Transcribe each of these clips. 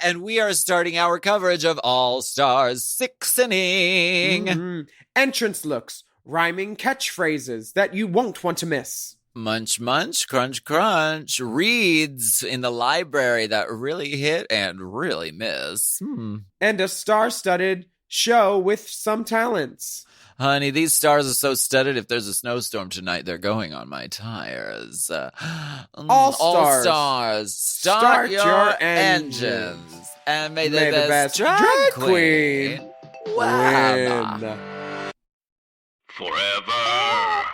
and we are starting our coverage of All Stars six-ening. Mm-hmm. Entrance looks, rhyming catchphrases that you won't want to miss. Munch, munch, crunch, crunch. Reads in the library that really hit and really miss. And a star-studded show with some talents. Honey, these stars are so studded, if there's a snowstorm tonight, they're going on my tires. All stars, start your engines. And may the best drag queen win. Forever.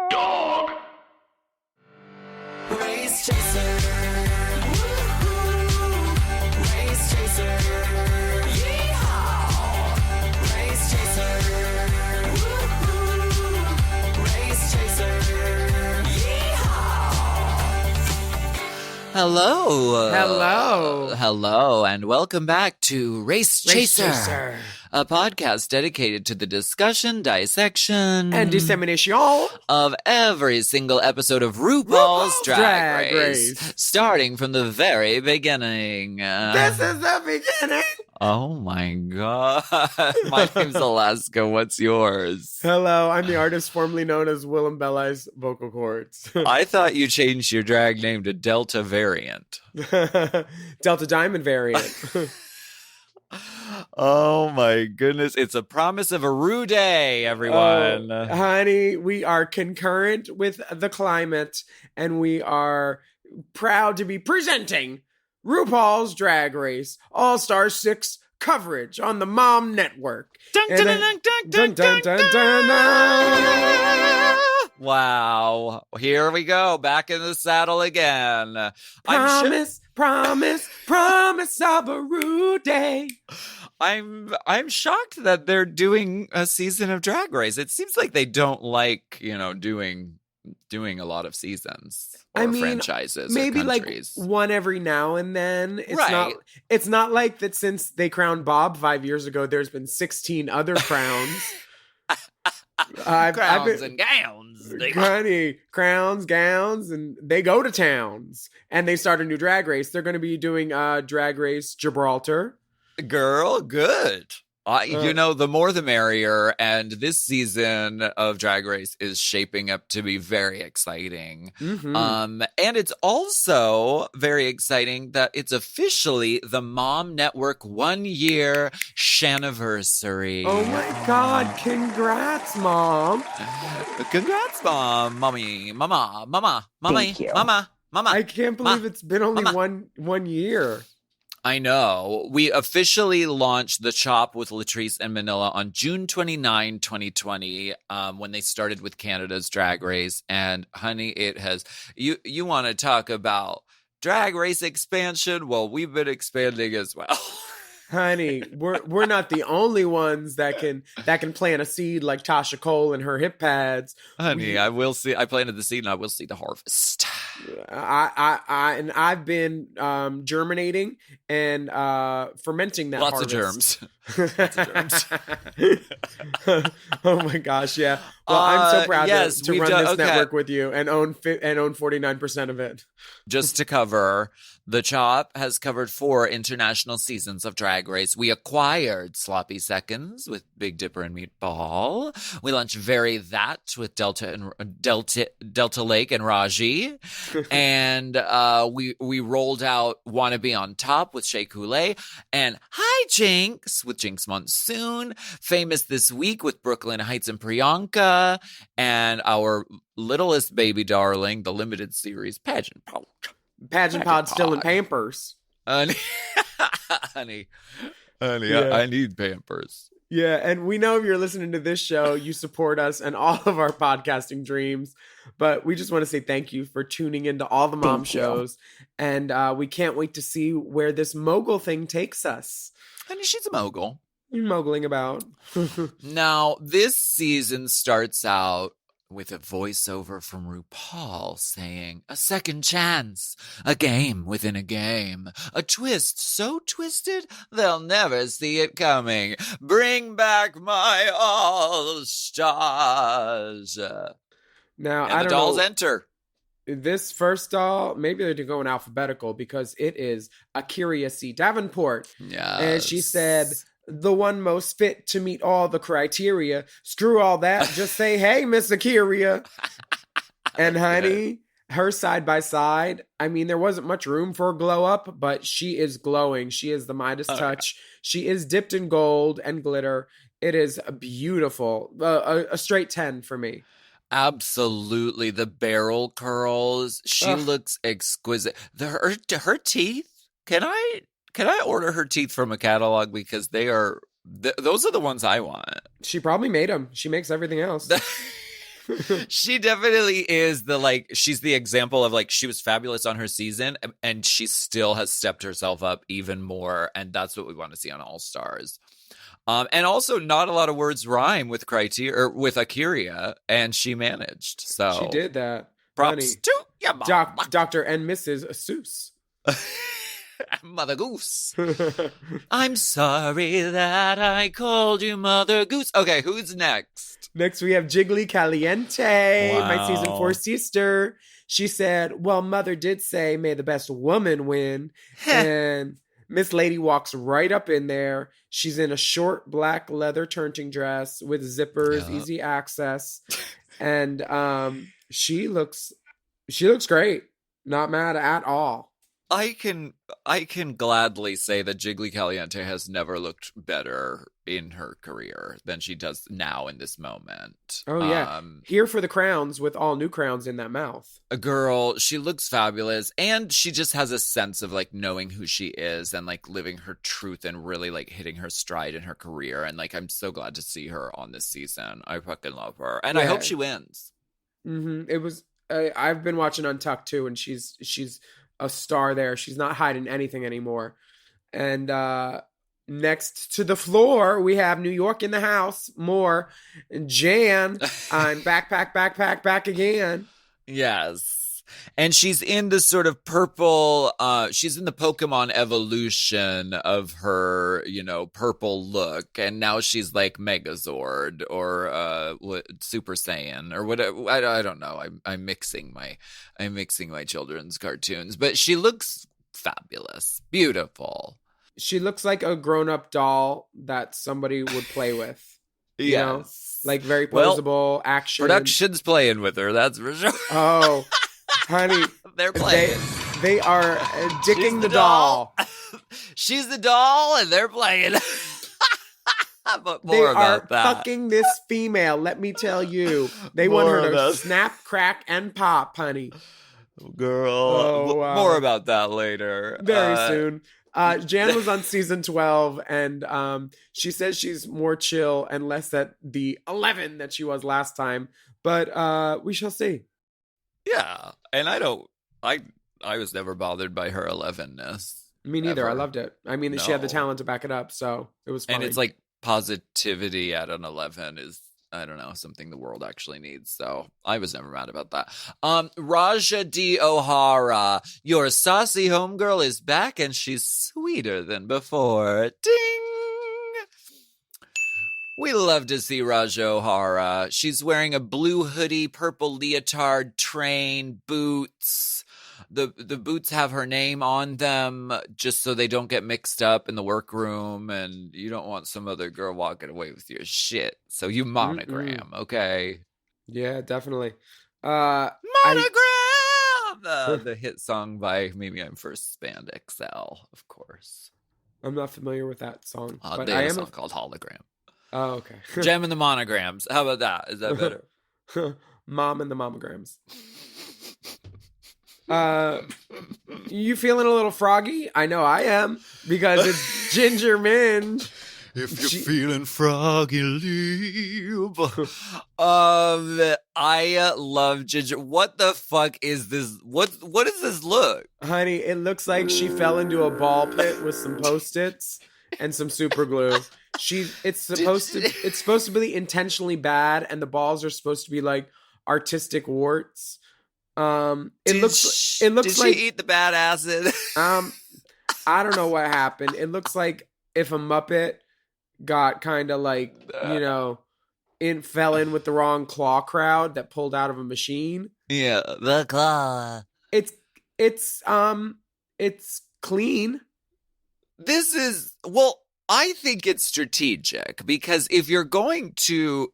Dog. Race Chaser. Woo-hoo. Race Chaser. Yeehaw. Race Chaser. Woo-hoo. Race Chaser. Yeehaw. Hello. Hello, and welcome back to Race Chaser. A podcast dedicated to the discussion, dissection, and dissemination of every single episode of RuPaul's Drag Race, starting from the very beginning. This is the beginning. Oh my God. My name's Alaska. What's yours? Hello, I'm the artist formerly known as Willam Belli's vocal cords. I thought you changed your drag name to Delta Variant. Delta Diamond Variant. Oh my goodness. It's a promise of a Ru day, everyone. Oh, honey, we are concurrent with the climate, and we are proud to be presenting RuPaul's Drag Race All-Star 6 coverage on the Mom Network. Dun, dun, dun, dun, dun, dun, dun, dun. Wow. Here we go. Back in the saddle again. Promise of a Ru day. I'm shocked that they're doing a season of Drag Race. It seems like they don't like, doing a lot of seasons or franchises. Maybe or countries. Like one every now and then. It's not like that since they crowned Bob 5 years ago, there's been 16 other crowns. Crowns and gowns. Honey, crowns, gowns, and they go to towns. And they start a new Drag Race. They're going to be doing Drag Race Gibraltar. Girl, good. The more the merrier, and this season of Drag Race is shaping up to be very exciting. Mm-hmm. And it's also very exciting that it's officially the Mom Network 1 year shaniversary. Oh my God, congrats, Mom. Congrats, Mom. Mama. Thank you. Mama. I can't believe it's been only one year. I know. We officially launched The Chop with Latrice and Manila on June 29, 2020, when they started with Canada's Drag Race. And honey, it has, you want to talk about Drag Race expansion? Well, we've been expanding as well. Honey, we're not the only ones that can plant a seed like Tasha Cole and her hip pads. Honey, I planted the seed and I will see the harvest. I've been germinating and fermenting that Lots harvest. Lots of germs. Oh my gosh, yeah. Well, I'm so proud to run this network with you and own 49% of it. Just to cover, The Chop has covered 4 international seasons of Drag Race. We acquired Sloppy Seconds with Big Dipper and Meatball. We launched Very That with Delta Lake and Raji. And we rolled out Wanna Be on Top with Shea Coulee. And Hi Jinx with Jinx Monsoon. Famous This Week with Brooklyn Heights and Priyanka. And our littlest baby darling, the limited series Pageant Pod. Pageant Pod still in Pampers. Honey, Yeah. I need Pampers. Yeah, and we know if you're listening to this show, you support us and all of our podcasting dreams. But we just want to say thank you for tuning into all the mom shows. And we can't wait to see where this mogul thing takes us. Honey, she's a mogul. You're mogling about. Now, this season starts out with a voiceover from RuPaul saying, "A second chance, a game within a game, a twist so twisted they'll never see it coming. Bring back my all-stars." Now, And I the don't dolls know. enter. This first doll, maybe they're going alphabetical because it is Akiria C. Davenport. Yeah. And she said, the one most fit to meet all the criteria. Screw all that. Just say, hey, Miss Akiria. And honey, her side by side, I mean, there wasn't much room for a glow up, but she is glowing. She is the Midas touch. Yeah. She is dipped in gold and glitter. It is beautiful. A straight 10 for me. Absolutely. The barrel curls. She looks exquisite. Her teeth. Can I order her teeth from a catalog because they are those are the ones I want. She probably made them. She makes everything else. She definitely is she's the example of she was fabulous on her season and she still has stepped herself up even more, and that's what we want to see on All Stars. And also, not a lot of words rhyme with Akiria, and she managed. So she did that. Props to your mom. Dr. and Mrs. Seuss. Mother Goose. I'm sorry that I called you Mother Goose. Okay, who's next? Next, we have Jiggly Caliente, my season 4 sister. She said, well, Mother did say, may the best woman win. And Miss Lady walks right up in there. She's in a short black leather turning dress with zippers, easy access. And she looks great. Not mad at all. I can gladly say that Jiggly Caliente has never looked better in her career than she does now in this moment. Oh, yeah. Here for the crowns with all new crowns in that mouth. A girl, she looks fabulous. And she just has a sense of knowing who she is and living her truth and really hitting her stride in her career. And I'm so glad to see her on this season. I fucking love her. And I hope she wins. Mm-hmm. It was, I've been watching Untucked too, and she's a star there. She's not hiding anything anymore. And next to the floor, we have New York in the house. More. Jan, I'm back again. Yes. And she's in the sort of purple, she's in the Pokemon evolution of her, purple look. And now she's Megazord or Super Saiyan or whatever. I don't know. I'm mixing my children's cartoons, but she looks fabulous, beautiful. She looks like a grown-up doll that somebody would play with. You know? Very posable, action. Production's playing with her, that's for sure. Oh, honey, they're playing. They are dicking the doll. She's the doll, and they're playing. But they are fucking this female. Let me tell you, they want her to snap, crack, and pop, honey. Girl, more about that later. Very soon. Jan was on season 12, and she says she's more chill and less at the 11 that she was last time. But we shall see. Yeah, and I was never bothered by her 11-ness. Me neither. Ever. I loved it. I mean, she had the talent to back it up, so it was fun. And it's positivity at an 11 is, I don't know, something the world actually needs. So I was never mad about that. Raja D. O'Hara, your saucy homegirl is back and she's sweeter than before. Ding! We love to see Raja O'Hara. She's wearing a blue hoodie, purple leotard, train, boots. The boots have her name on them just so they don't get mixed up in the workroom, and you don't want some other girl walking away with your shit. So you monogram, okay? Yeah, definitely. Monogram! The hit song by Mimi I'm First Band XL, of course. I'm not familiar with that song. But they have a song called Hologram. Oh, okay. Gem and the Monograms. How about that? Is that better? Mom and the Momograms. You feeling a little froggy? I know I am, because it's Ginger Minge. If you're feeling froggy, leave. I love Ginger. What the fuck is this? What does this look? Honey, it looks like she fell into a ball pit with some Post-its and some super glue. It's supposed to be intentionally bad, and the balls are supposed to be artistic warts. It looks did like she eat the bad acid? I don't know what happened. It looks like if a Muppet got kind of fell in with the wrong claw crowd that pulled out of a machine. Yeah, the claw. It's it's clean. This is, well, I think it's strategic because if you go into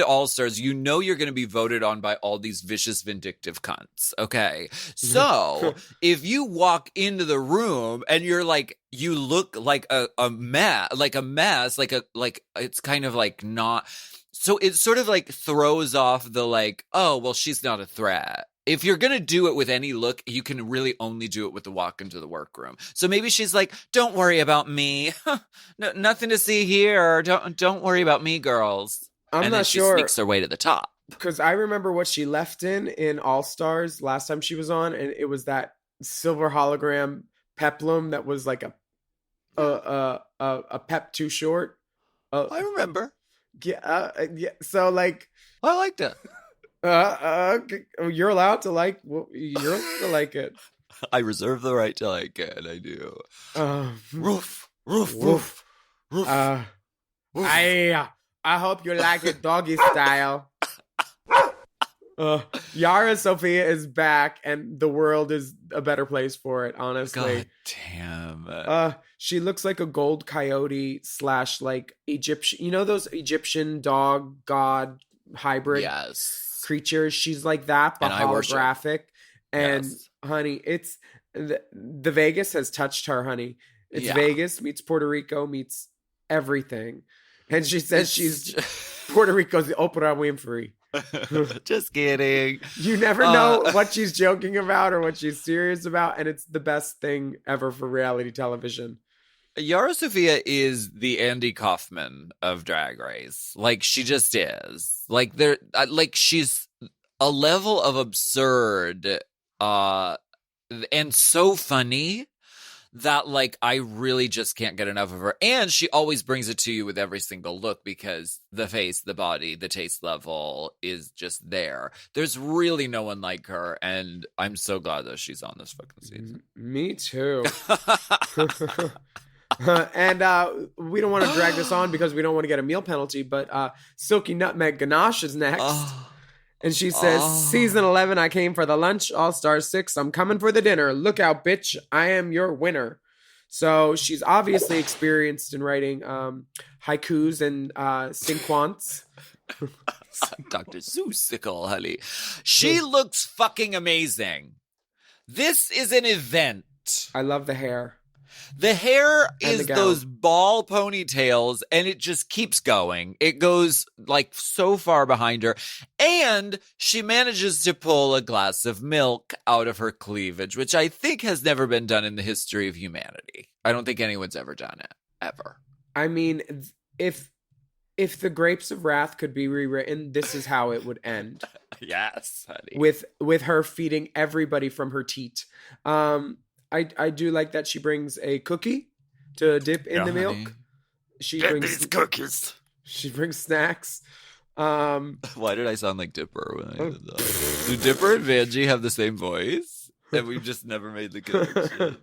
All Stars, you know you're going to be voted on by all these vicious, vindictive cunts. Okay. So if you walk into the room and you're like, you look like a mess, it's kind of like not. So it sort of like throws off the like, oh, well, she's not a threat. If you're going to do it with any look, you can really only do it with the walk into the workroom. So maybe she's like, don't worry about me. No, nothing to see here. Don't worry about me, girls. I'm and not then she sure. sneaks her way to the top. Because I remember what she left in All Stars last time she was on, and it was that silver hologram peplum that was like a pep too short. I remember. Yeah. So like, I liked it. You're allowed to like. You're allowed to like it. I reserve the right to like it. I do. Roof. I hope you like it doggy style. Yara Sofia is back, and the world is a better place for it. Honestly, God damn. She looks like a gold coyote / like Egyptian. You know those Egyptian dog god hybrid creatures? She's like that, but holographic. And honey, it's the Vegas has touched her, honey. It's Vegas meets Puerto Rico meets everything. And she says she's Puerto Rico's Oprah Winfrey. Just kidding. You never know what she's joking about or what she's serious about, and it's the best thing ever for reality television. Yara Sofia is the Andy Kaufman of Drag Race. Like, she just is. Like, she's a level of absurd and so funny that, like, I really just can't get enough of her. And she always brings it to you with every single look because the face, the body, the taste level is just there. There's really no one like her, and I'm so glad that she's on this fucking season. Me too. And we don't want to drag this on because we don't want to get a meal penalty, but Silky Nutmeg Ganache is next. And she says, season 11, I came for the lunch. All Star 6, I'm coming for the dinner. Look out, bitch. I am your winner. So she's obviously experienced in writing haikus and cinquants. Dr. Seussical, honey. She looks fucking amazing. This is an event. I love the hair. The hair is those ball ponytails, and it just keeps going. It goes like so far behind her, and she manages to pull a glass of milk out of her cleavage, which I think has never been done in the history of humanity. I don't think anyone's ever done it, ever. I mean, if the Grapes of Wrath could be rewritten, this is how it would end. Yes, honey. With her feeding everybody from her teat. I do like that she brings a cookie to dip in the milk. Honey. She Get brings these cookies. She brings snacks. Why did I sound like Dipper when I did that? Do Dipper and Vanjie have the same voice? And we've just never made the connection.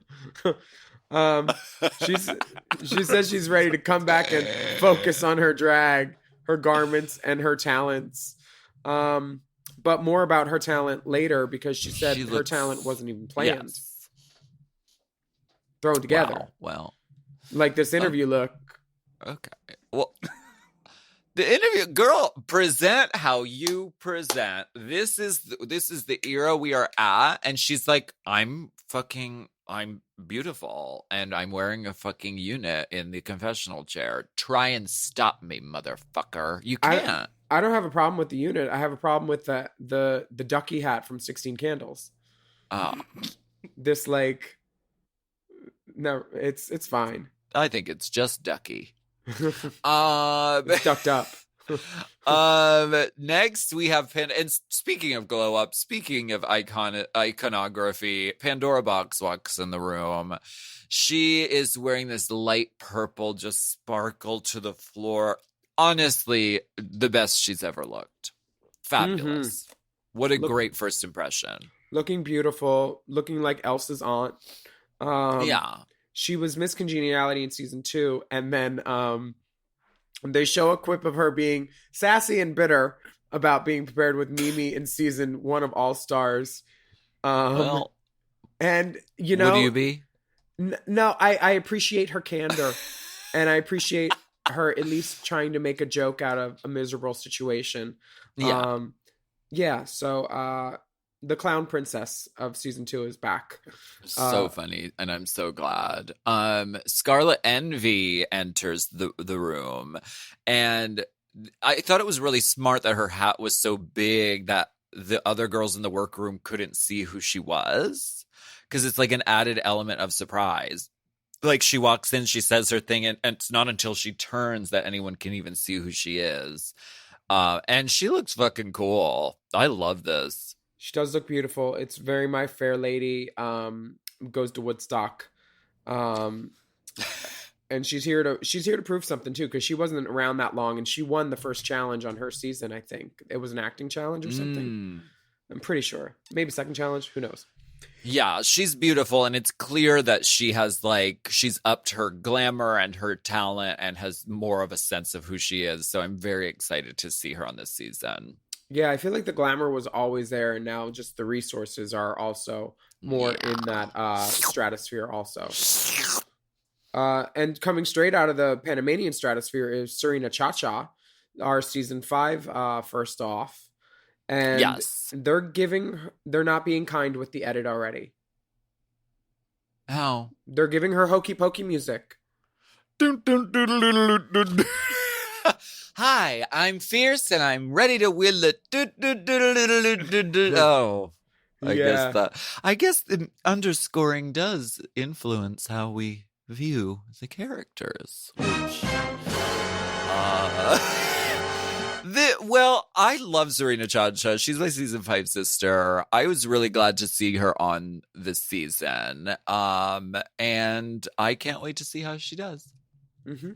She says she's ready to come back and focus on her drag, her garments, and her talents. But more about her talent later because she said her talent wasn't even planned. Yes. Thrown together. Well. Like this interview look. Okay. Well, the interview, girl, present how you present. This is the era we are at. And she's like, I'm beautiful. And I'm wearing a fucking unit in the confessional chair. Try and stop me, motherfucker. You can't. I don't have a problem with the unit. I have a problem with the ducky hat from 16 Candles. Oh. This like... No, it's fine. I think it's just ducky. It's ducked up. Next we have and speaking of glow up, speaking of iconography, Pandora Box walks in the room. She is wearing this light purple, just sparkle to the floor. Honestly, the best she's ever looked. Fabulous. Mm-hmm. What a great first impression. Looking beautiful, looking like Elsa's aunt. She was Miss Congeniality in season 2, and then they show a quip of her being sassy and bitter about being prepared with Mimi in season 1 of All Stars. Well, and you know, would you be? No, I appreciate her candor, and I appreciate her at least trying to make a joke out of a miserable situation. Yeah. So the clown princess of season 2 is back. So funny, and I'm so glad. Scarlet Envy enters the room, and I thought it was really smart that her hat was so big that the other girls in the workroom couldn't see who she was, because it's like an added element of surprise. Like, she walks in, she says her thing, and it's not until she turns that anyone can even see who she is. And she looks fucking cool. I love this. She does look beautiful. It's very My Fair Lady. Goes to Woodstock, and she's here to prove something too, because she wasn't around that long, and she won the first challenge on her season. I think it was an acting challenge or something. I'm pretty sure, maybe second challenge. Who knows? Yeah, she's beautiful, and it's clear that she has, like, she's upped her glamour and her talent and has more of a sense of who she is. So I'm very excited to see her on this season. Yeah, I feel like the glamour was always there, and now just the resources are also more in that stratosphere also. And coming straight out of the Panamanian stratosphere is Serena Chacha, our season 5 first off. And yes, they're not being kind with the edit already. How? They're giving her hokey pokey music. Hi, I'm fierce and I'm ready to win the Oh. I guess the underscoring does influence how we view the characters. Well, I love Serena Chacha. She's my season 5 sister. I was really glad to see her on this season. And I can't wait to see how she does. Mm-hmm.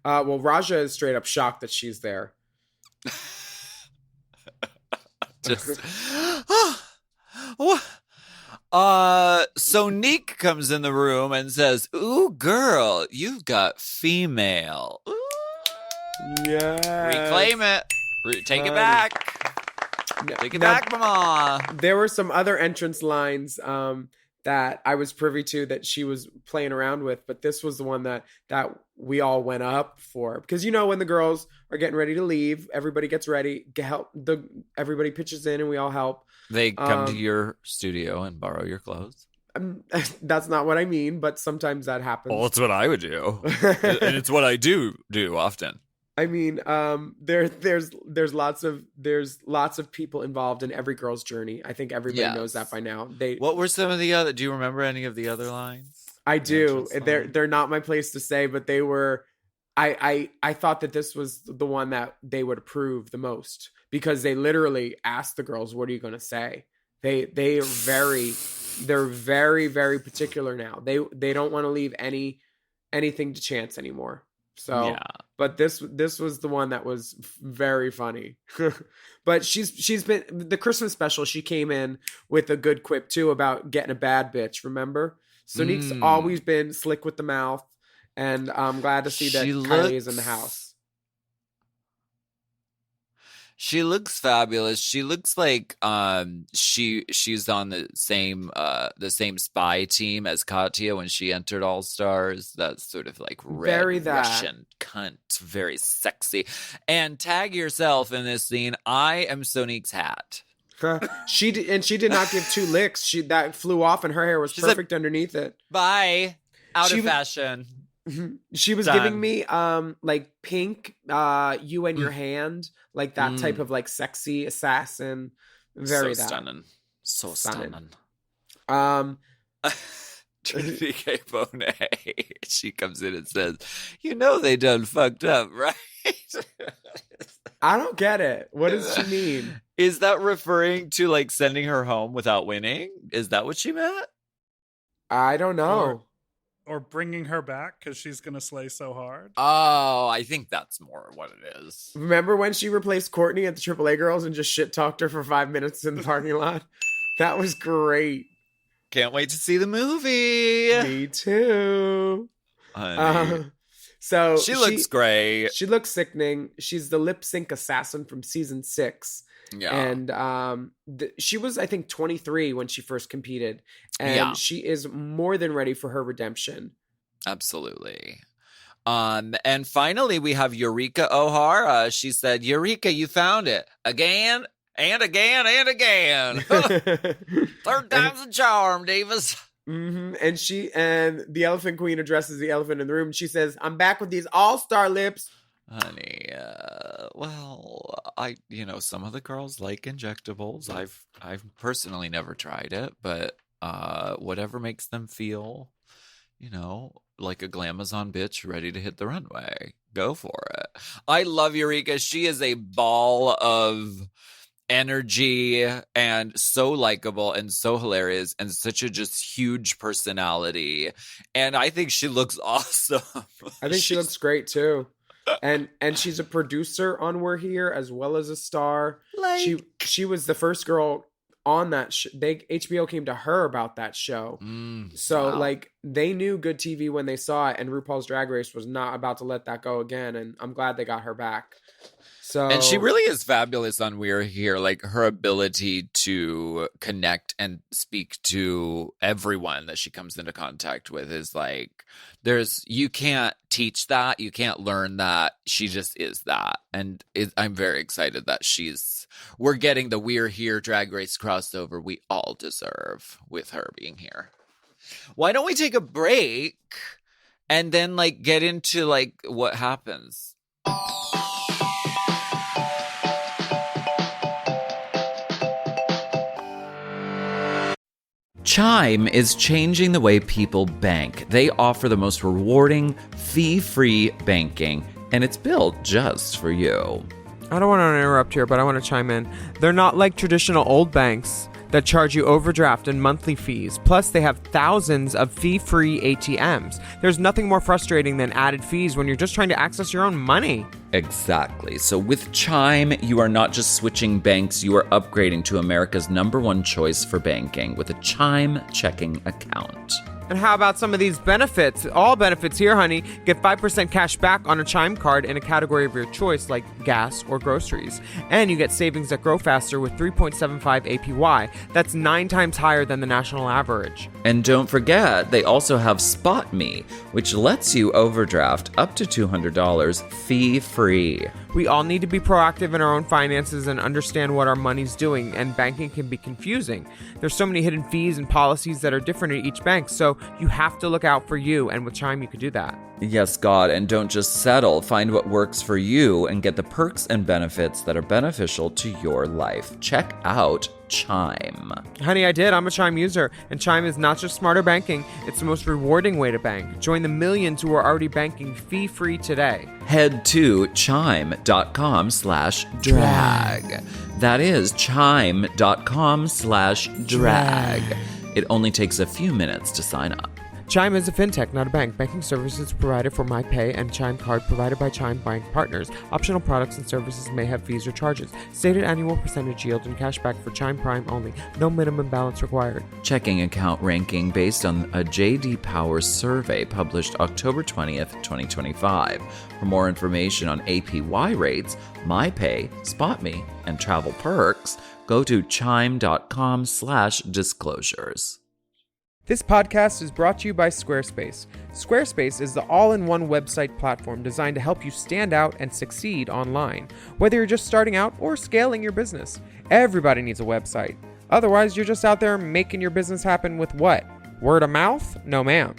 Well, Raja is straight up shocked that she's there. Just so Neek comes in the room and says, "Ooh, girl, you've got female. Ooh. Yeah. Reclaim it. Take it back. Take it back, mama." There were some other entrance lines that I was privy to that she was playing around with, but this was the one that we all went up for, because you know, when the girls are getting ready to leave, everybody gets ready, everybody pitches in and we all help. They come to your studio and borrow your clothes. That's not what I mean, but sometimes that happens. Well, it's what I would do. And it's what I do often. I mean, there's lots of people involved in every girl's journey. I think everybody knows that by now. What were some of the other? Do you remember any of the other lines? I do. They're not my place to say, but they were. I thought that this was the one that they would approve the most, because they literally asked the girls, "What are you going to say?" They're very, very particular now. They don't want to leave anything to chance anymore. So, yeah. But this was the one that was very funny. But she's been the Christmas special. She came in with a good quip too about getting a bad bitch. Remember, Sonique's always been slick with the mouth, and I'm glad to see that Kylie is in the house. She looks fabulous. She looks like she's on the same spy team as Katya when she entered All Stars. That's sort of like Russian cunt, very sexy. And tag yourself in this scene. I am Sonique's hat. She did not give 2 licks. That flew off, and her hair was perfect underneath it. Bye. Out of fashion. She was giving me like pink, you and your hand, like that type of like sexy assassin. Very stunning. So stunning. Trinity K. Bonet. She comes in and says, "You know they done fucked up, right?" I don't get it. What does she mean? Is that referring to like sending her home without winning? Is that what she meant? I don't know. Or bringing her back because she's going to slay so hard. Oh, I think that's more what it is. Remember when she replaced Courtney at the AAA Girls and just shit-talked her for 5 minutes in the parking lot? That was great. Can't wait to see the movie. Me too. So She looks great. She looks sickening. She's the lip sync assassin from season 6. Yeah. And she was, I think, 23 when she first competed. And she is more than ready for her redemption. Absolutely. And finally, we have Eureka O'Hara. She said, Eureka, you found it. Again, and again, and again. Third time's a charm, divas. Mm-hmm. And the Elephant Queen addresses the elephant in the room. She says, I'm back with these all-star lips. Honey, some of the girls like injectables. I've personally never tried it, but whatever makes them feel, like a glamazon bitch ready to hit the runway. Go for it. I love Eureka. She is a ball of energy and so likable and so hilarious and such a just huge personality. And I think she looks awesome. I think she looks great too. And she's a producer on We're Here as well as a star. She was the first girl on that HBO came to her about that show. So they knew good TV when they saw it, and RuPaul's Drag Race was not about to let that go again, and I'm glad they got her back. And she really is fabulous on We're Here. Like, her ability to connect and speak to everyone that she comes into contact with is like, you can't teach that. You can't learn that. She just is that. And I'm very excited that we're getting the We're Here Drag Race crossover we all deserve with her being here. Why don't we take a break and then get into what happens? Chime is changing the way people bank. They offer the most rewarding, fee-free banking, and it's built just for you. I don't want to interrupt here, but I want to chime in. They're not like traditional old banks that charge you overdraft and monthly fees. Plus, they have thousands of fee-free ATMs. There's nothing more frustrating than added fees when you're just trying to access your own money. Exactly. So with Chime, you are not just switching banks, you are upgrading to America's #1 choice for banking with a Chime checking account. And how about some of these benefits? All benefits here, honey. Get 5% cash back on a Chime card in a category of your choice, like gas or groceries. And you get savings that grow faster with 3.75 APY. That's 9 times higher than the national average. And don't forget, they also have Spot Me, which lets you overdraft up to $200 fee-free. We all need to be proactive in our own finances and understand what our money's doing, and banking can be confusing. There's so many hidden fees and policies that are different at each bank, so you have to look out for you, and with Chime you can do that. Yes, God, and don't just settle. Find what works for you and get the perks and benefits that are beneficial to your life. Check out Chime. Honey, I did. I'm a Chime user, and Chime is not just smarter banking, it's the most rewarding way to bank. Join the millions who are already banking fee-free today. Head to chime.com/drag. That is chime.com/drag. It only takes a few minutes to sign up. Chime is a fintech, not a bank. Banking services provided for MyPay and Chime Card provided by Chime Bank Partners. Optional products and services may have fees or charges. Stated annual percentage yield and cashback for Chime Prime only. No minimum balance required. Checking account ranking based on a J.D. Power survey published October 20th, 2025. For more information on APY rates, MyPay, SpotMe, and travel perks, go to chime.com/disclosures. This podcast is brought to you by Squarespace. Squarespace is the all-in-one website platform designed to help you stand out and succeed online, whether you're just starting out or scaling your business. Everybody needs a website. Otherwise, you're just out there making your business happen with what? Word of mouth? No, ma'am.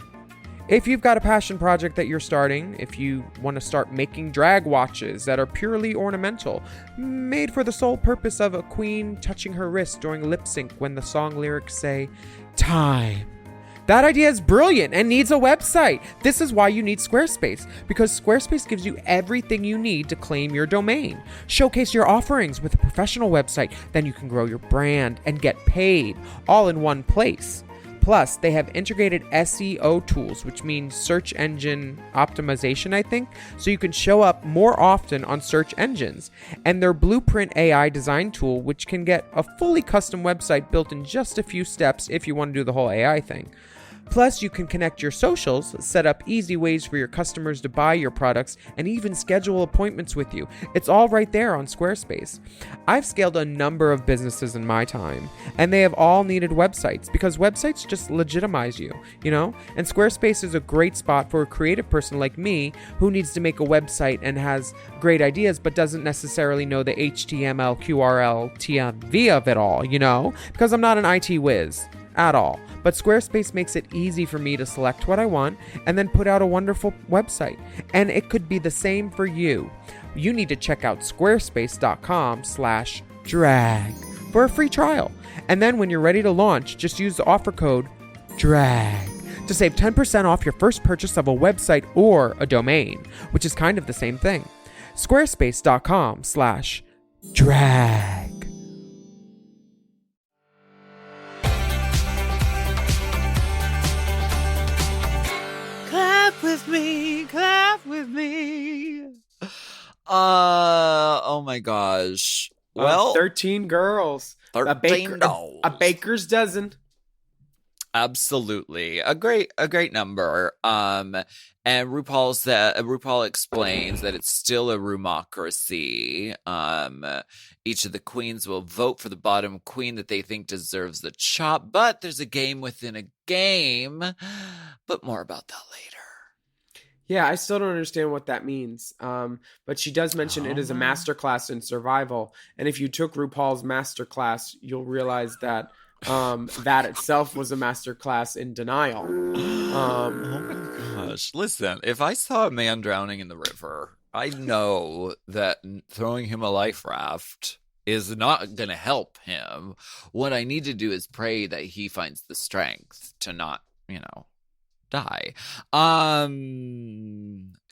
If you've got a passion project that you're starting, if you want to start making drag watches that are purely ornamental, made for the sole purpose of a queen touching her wrist during lip sync when the song lyrics say, time. That idea is brilliant and needs a website. This is why you need Squarespace, because Squarespace gives you everything you need to claim your domain. Showcase your offerings with a professional website, then you can grow your brand and get paid all in one place. Plus, they have integrated SEO tools, which means search engine optimization, I think, so you can show up more often on search engines. And their Blueprint AI design tool, which can get a fully custom website built in just a few steps if you want to do the whole AI thing. Plus, you can connect your socials, set up easy ways for your customers to buy your products, and even schedule appointments with you. It's all right there on Squarespace. I've scaled a number of businesses in my time, and they have all needed websites because websites just legitimize you, you know? And Squarespace is a great spot for a creative person like me who needs to make a website and has great ideas but doesn't necessarily know the HTML, QRL, TMV of it all, you know? Because I'm not an IT whiz at all. But Squarespace makes it easy for me to select what I want and then put out a wonderful website. And it could be the same for you. You need to check out squarespace.com/drag for a free trial. And then when you're ready to launch, just use the offer code DRAG to save 10% off your first purchase of a website or a domain, which is kind of the same thing. Squarespace.com/drag. Clap with me, clap with me. Oh my gosh. Well, 13 girls. 13 dolls. A baker's dozen. Absolutely. A great number. And RuPaul explains that it's still a roomocracy. Each of the queens will vote for the bottom queen that they think deserves the chop, but there's a game within a game. But more about that later. Yeah, I still don't understand what that means. But she does mention it is a masterclass in survival. And if you took RuPaul's masterclass, you'll realize that that itself was a masterclass in denial. Oh my gosh. Listen, if I saw a man drowning in the river, I know that throwing him a life raft is not going to help him. What I need to do is pray that he finds the strength to not, die.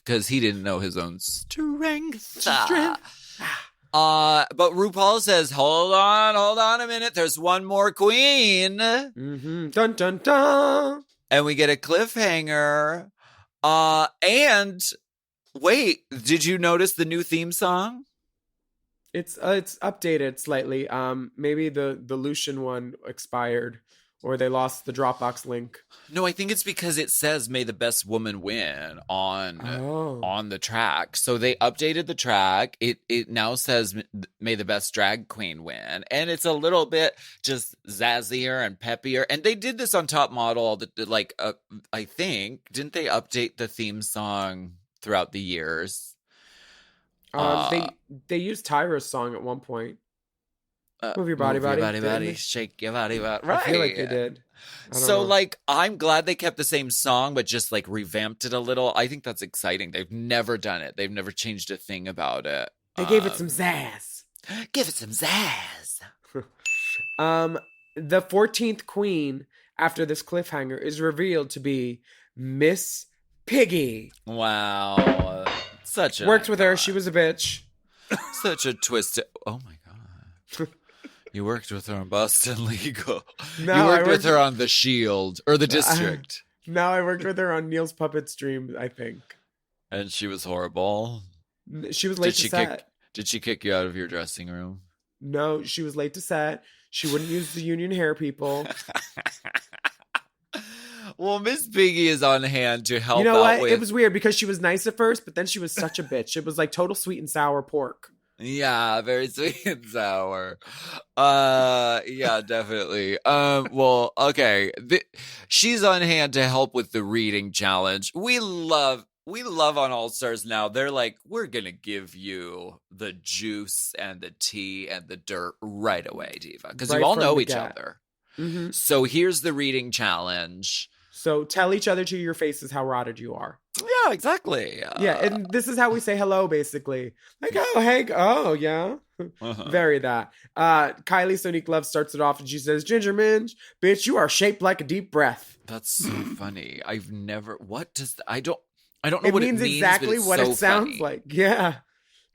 Because he didn't know his own strength. But RuPaul says, hold on a minute. There's one more queen. Mm-hmm. Dun, dun, dun. And we get a cliffhanger. And wait, did you notice the new theme song? It's updated slightly. Maybe the Lucian one expired, or they lost the Dropbox link. No, I think it's because it says "May the best woman win" on the track. So they updated the track. It now says "May the best drag queen win," and it's a little bit just zazzier and peppier. And they did this on Top Model. I think, didn't they update the theme song throughout the years? They used Tyra's song at one point. Move your body, shake your body, body. Right. I feel like they did. So, I'm glad they kept the same song, but just, revamped it a little. I think that's exciting. They've never done it. They've never changed a thing about it. They gave it some zazz. Give it some zazz. The 14th queen, after this cliffhanger, is revealed to be Miss Piggy. Wow. Worked with her. She was a bitch. Such a twisted... Oh, my God. You worked with her on Boston Legal. No, you worked with her on The Shield or The District. No, I worked with her on Neil's Puppet Stream, I think. And she was horrible. She was late to set. Did she kick you out of your dressing room? No, she was late to set. She wouldn't use the union hair people. Well, Miss Piggy is on hand to help. You know what? It was weird because she was nice at first, but then she was such a bitch. It was like total sweet and sour pork. Yeah, very sweet and sour. Yeah, definitely. Well, okay. She's on hand to help with the reading challenge. We love on All Stars now. They're like, we're going to give you the juice and the tea and the dirt right away, Diva. Because you all know each other. Mm-hmm. So here's the reading challenge. So tell each other to your faces how rotted you are. Yeah, exactly. Yeah, and this is how we say hello, basically. Like, oh, hey, oh, yeah. Very that. Kylie Sonique Love starts it off and she says, Ginger Minge, bitch, you are shaped like a deep breath. That's so funny. I've never, what does, I don't know what it means. It means exactly what it sounds like. Yeah.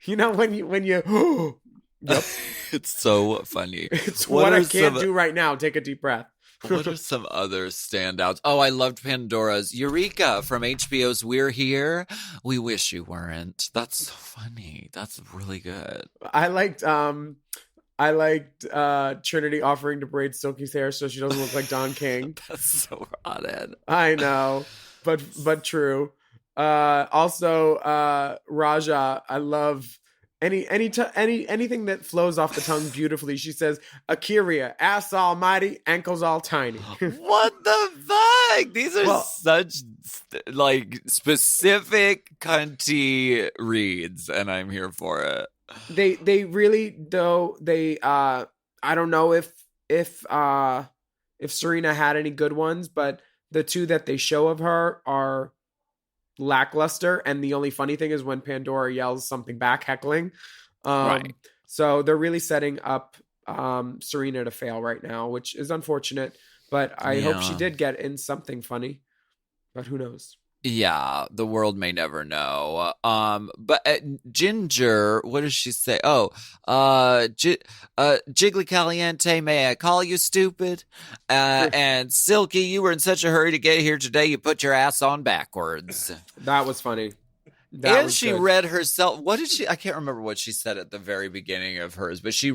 You know, when you, yep. It's so funny. It's what I can't do right now. Take a deep breath. What are some other standouts? Oh, I loved Pandora's Eureka from HBO's We're Here. We wish you weren't. That's so funny. That's really good. I liked I liked Trinity offering to braid Silky's hair so she doesn't look like Don King. That's so hothead. I know, but true. Also, Raja, I love anything that flows off the tongue beautifully. She says, Akira, ass almighty, ankles all tiny. What the fuck? These are such like specific cunty reads, and I'm here for it. They really though I don't know if Serena had any good ones, but the two that they show of her are lackluster, and the only funny thing is when Pandora yells something back, heckling. Right. So they're really setting up Serena to fail right now, which is unfortunate, but I hope she did get in something funny, but who knows. Yeah, the world may never know. But Ginger, what does she say? Oh, Jiggly Caliente, may I call you stupid? And Silky, you were in such a hurry to get here today, you put your ass on backwards. That was funny. And she read herself. What did she? I can't remember what she said at the very beginning of hers, but she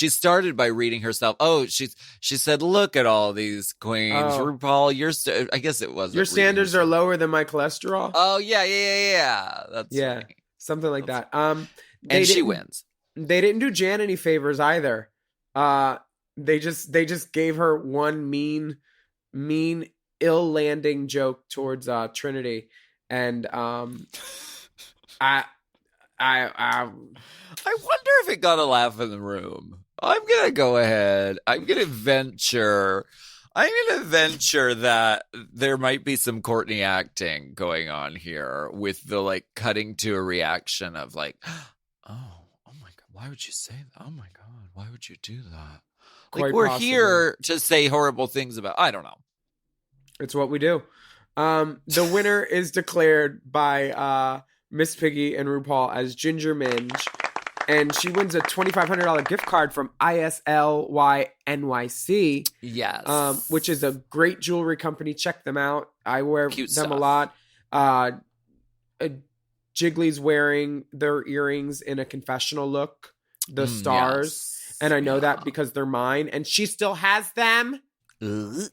started by reading herself. Oh, she said, "Look at all these queens, RuPaul. I guess it was your standards are lower than my cholesterol." Oh yeah. That's funny. Something like that. And she wins. They didn't do Jan any favors either. They just gave her one mean, ill landing joke towards Trinity, and I wonder if it got a laugh in the room. I'm gonna go ahead. I'm gonna venture that there might be some Courtney acting going on here with the like cutting to a reaction of like, oh my god, why would you say that? Oh my god, why would you do that? Like Quite we're possibly. here to say horrible things about. I don't know. It's what we do. The winner is declared by Miss Piggy and RuPaul as Ginger Minge, and she wins a $2,500 gift card from ISLY NYC. Yes. Which is a great jewelry company. Check them out. I wear Cute them stuff. a lot. Jiggly's wearing their earrings in a confessional look, the stars. Yes. And I know that because they're mine, and she still has them. You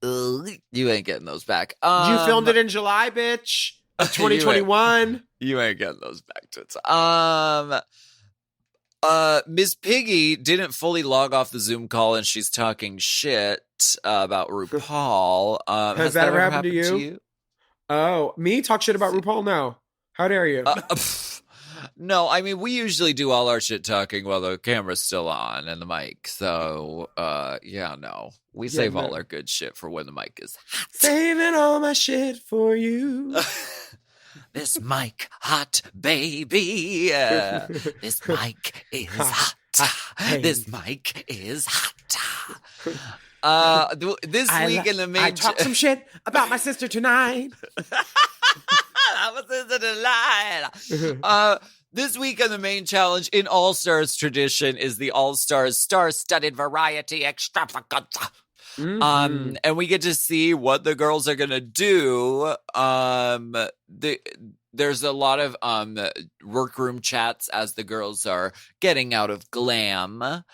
ain't getting those back. You filmed it in July, bitch. Of 2021. You ain't getting those back to it. Miss Piggy didn't fully log off the Zoom call, and she's talking shit about RuPaul. Has that ever happened to you? Oh, me talk shit about RuPaul? No. How dare you? No, I mean, we usually do all our shit talking while the camera's still on and the mic. So, no. We save all our good shit for when the mic is hot. Saving all my shit for you. This mic hot, baby. This mic is hot. This mic is hot. This week in the main... I talked some shit about my sister tonight. I was in the delight. This week on the main challenge in All Stars tradition is the All Stars star-studded variety extravaganza. Mm-hmm. And we get to see what the girls are gonna do. There's a lot of workroom chats as the girls are getting out of glam.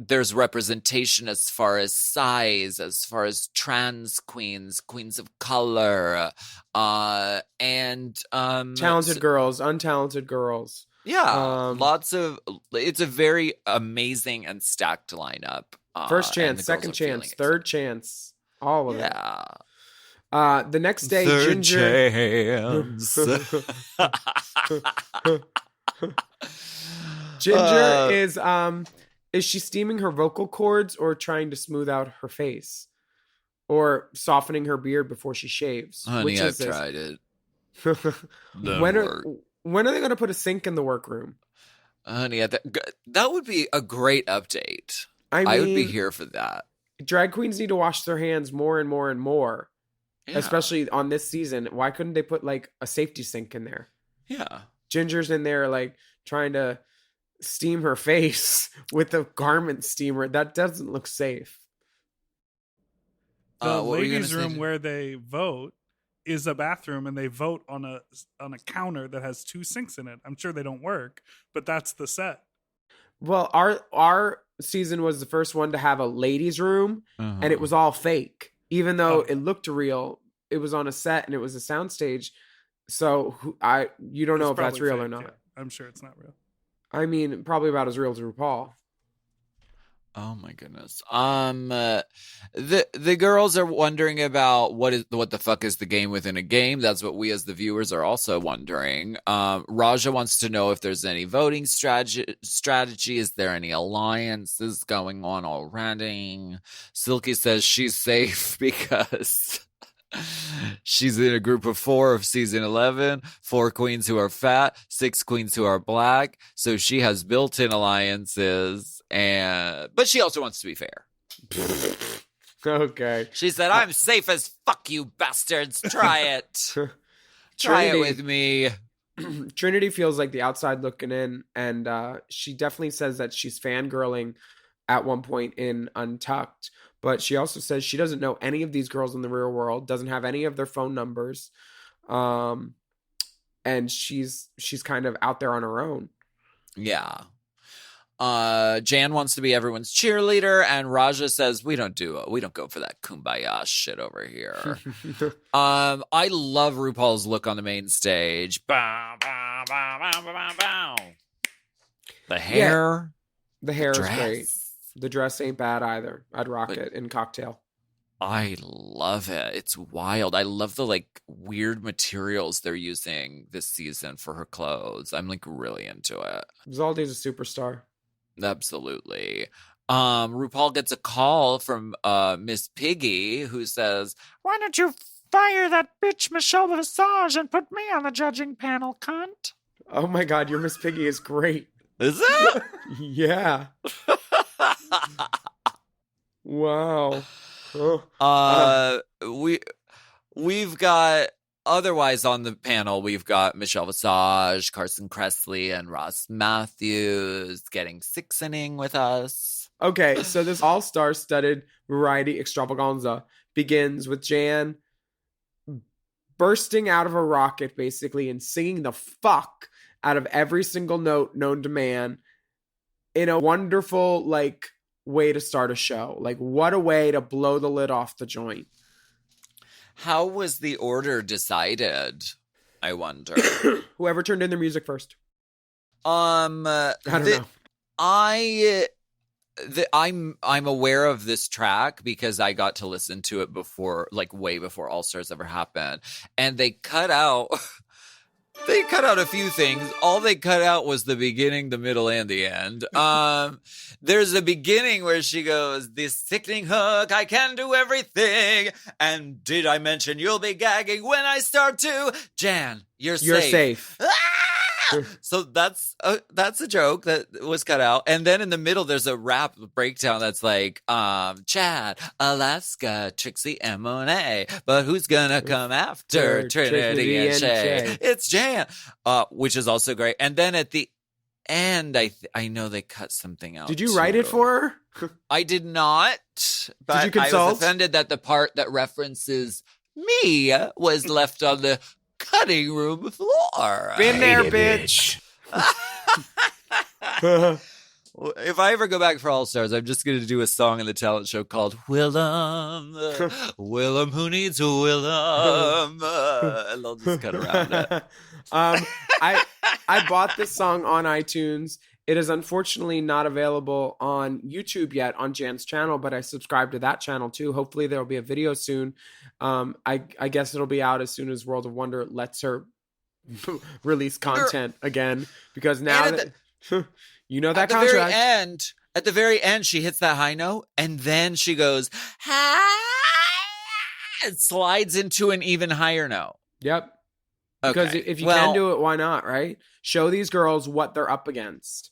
There's representation as far as size, as far as trans queens of color, and talented girls, untalented girls. Yeah, it's a very amazing and stacked lineup. First chance, second chance, third chance, all of it. Yeah. The next day, Third Ginger is she steaming her vocal cords or trying to smooth out her face? Or softening her beard before she shaves? Honey, I've tried it. When are they going to put a sink in the workroom? Honey, that would be a great update. I would be here for that. Drag queens need to wash their hands more and more and more. Yeah. Especially on this season. Why couldn't they put like a safety sink in there? Yeah. Ginger's in there like trying to steam her face with a garment steamer. That doesn't look safe. The ladies' room where they vote is a bathroom, and they vote on a counter that has two sinks in it. I'm sure they don't work, but that's the set. Well, our season was the first one to have a ladies' room, and it was all fake. Even though it looked real, it was on a set and it was a soundstage. So you don't know if that's real or not. Yeah. I'm sure it's not real. I mean, probably about as real as RuPaul. Oh my goodness. The girls are wondering about what the fuck is the game within a game. That's what we as the viewers are also wondering. Raja wants to know if there's any voting strategy. Is there any alliances going on already? Silky says she's safe because she's in a group of 4 of season 11, 4 queens who are fat, 6 queens who are black. So she has built-in alliances, but she also wants to be fair. Okay. She said, I'm safe as fuck, you bastards. Try it. Try it with me. Trinity feels like the outside looking in, and she definitely says that she's fangirling at one point in Untucked. But she also says she doesn't know any of these girls in the real world, doesn't have any of their phone numbers. And she's kind of out there on her own. Yeah. Jan wants to be everyone's cheerleader, and Raja says we don't go for that kumbaya shit over here. I love RuPaul's look on the main stage. Bow, bow, bow, bow, bow, bow. The hair. Yeah, the hair is dress. great. The dress ain't bad either. I'd rock it in cocktail. I love it. It's wild. I love the like weird materials they're using this season for her clothes. I'm like really into it. Zaldi's a superstar. Absolutely. RuPaul gets a call from Miss Piggy who says, "Why don't you fire that bitch Michelle Visage and put me on the judging panel, cunt?" Oh my God, your Miss Piggy is great. Is it? Yeah. Wow. Oh. We've got otherwise on the panel, we've got Michelle Visage, Carson Kressley, and Ross Matthews getting six-ening with us. Okay, so this all-star studded variety extravaganza begins with Jan bursting out of a rocket, basically, and singing the fuck out of every single note known to man in a wonderful, like, way to start a show. Like, what a way to blow the lid off the joint. How was the order decided? I wonder. Whoever turned in their music first. I don't know. I'm aware of this track because I got to listen to it before, like way before All Stars ever happened, and they cut out a few things. All they cut out was the beginning, the middle, and the end. There's a beginning where she goes, "This sickening hook, I can do everything. And did I mention you'll be gagging when I start to? Jan, you're safe." Ah! So that's a joke that was cut out. And then in the middle, there's a rap breakdown that's like, Chad, Alaska, Trixie, M&A. But who's gonna come after Trinity and Shay? It's Jan. Which is also great. And then at the end, I know they cut something out. Did you write it for her? I did not. But Did you consult? I was offended that the part that references me was left on the cutting room floor. Been there, bitch. If I ever go back for All Stars, I'm just going to do a song in the talent show called Willam. Willam, who needs a Willam? And I'll just cut around it. I bought this song on iTunes. It is unfortunately not available on YouTube yet on Jan's channel, but I subscribe to that channel too. Hopefully there will be a video soon. I guess it'll be out as soon as World of Wonder lets her release content again, because now that you know that contract. At the very end, she hits that high note, and then she goes, it slides into an even higher note. Yep. Because if you can do it, why not, right? Show these girls what they're up against.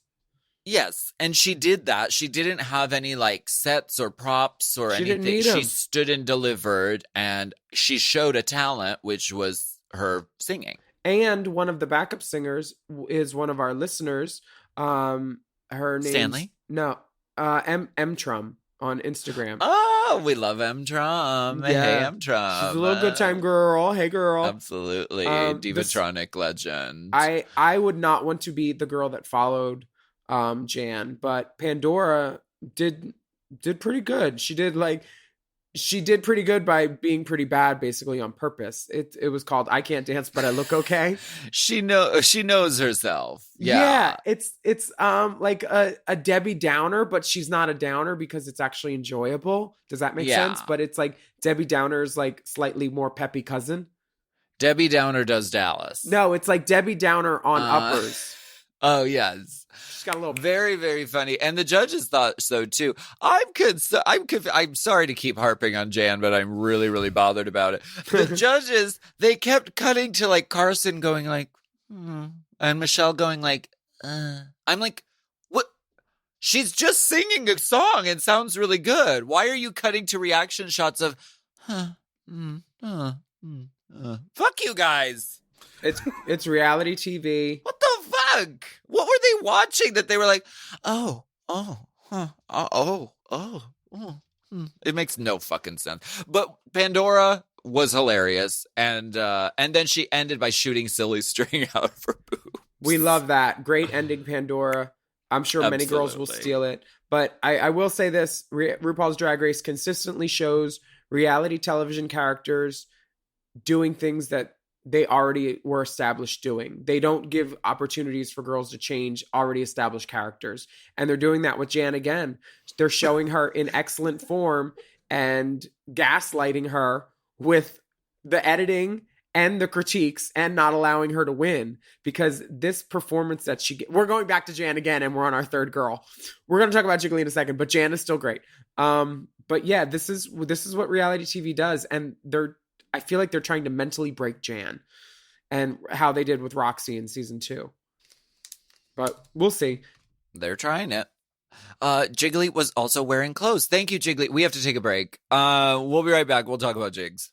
Yes, and she did that. She didn't have any like sets or props or anything. Didn't need she them. stood and delivered, and she showed a talent, which was her singing. And one of the backup singers is one of our listeners. Her name Stanley? No, M Trum on Instagram. Oh, we love M Trum. Yeah. Hey, M Trum. She's a little good time girl. Hey, girl. Absolutely. Divatronic legend. I would not want to be the girl that followed Jan, but Pandora did pretty good. She did pretty good by being pretty bad, basically on purpose. It was called "I Can't Dance, But I Look Okay." She knows herself. Yeah. It's like a Debbie Downer, but she's not a downer because it's actually enjoyable. Does that make sense? But it's like Debbie Downer's like slightly more peppy cousin. Debbie Downer does Dallas. No, it's like Debbie Downer on uppers. Oh yes. She's got a little very, very funny, and the judges thought so too. I'm sorry to keep harping on Jan, but I'm really, really bothered about it. The judges, they kept cutting to like Carson going like, and Michelle going like, I'm like, what? She's just singing a song and sounds really good. Why are you cutting to reaction shots of, fuck you guys. It's reality TV. What the fuck? What were they watching that they were like, It makes no fucking sense. But Pandora was hilarious, and then she ended by shooting silly string out of her boobs. We love that. Great ending, Pandora. I'm sure many girls will steal it. But I will say this, RuPaul's Drag Race consistently shows reality television characters doing things that they already were established doing. They don't give opportunities for girls to change already established characters. And they're doing that with Jan again. They're showing her in excellent form and gaslighting her with the editing and the critiques and not allowing her to win, because this performance that we're going back to Jan again, and we're on our third girl. We're going to talk about Jiggly in a second, but Jan is still great. But yeah, this is what reality TV does. And I feel like they're trying to mentally break Jan, and how they did with Roxy in season 2. But we'll see. They're trying it. Jiggly was also wearing clothes. Thank you, Jiggly. We have to take a break. We'll be right back. We'll talk about Jigs.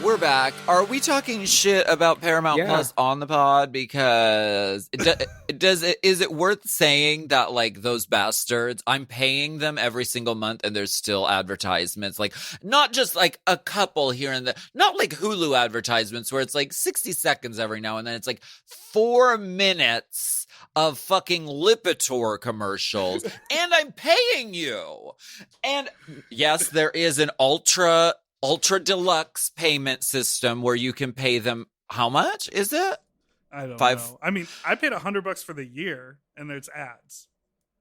We're back. Are we talking shit about Paramount Plus on the pod? Because is it worth saying that, like, those bastards, I'm paying them every single month and there's still advertisements, like, not just like a couple here and there, not like Hulu advertisements where it's like 60 seconds every now and then. It's like 4 minutes of fucking Lipitor commercials, and I'm paying you. And yes, there is an ultra deluxe payment system where you can pay them. How much is it? I don't know. I mean, I paid $100 for the year, and there's ads.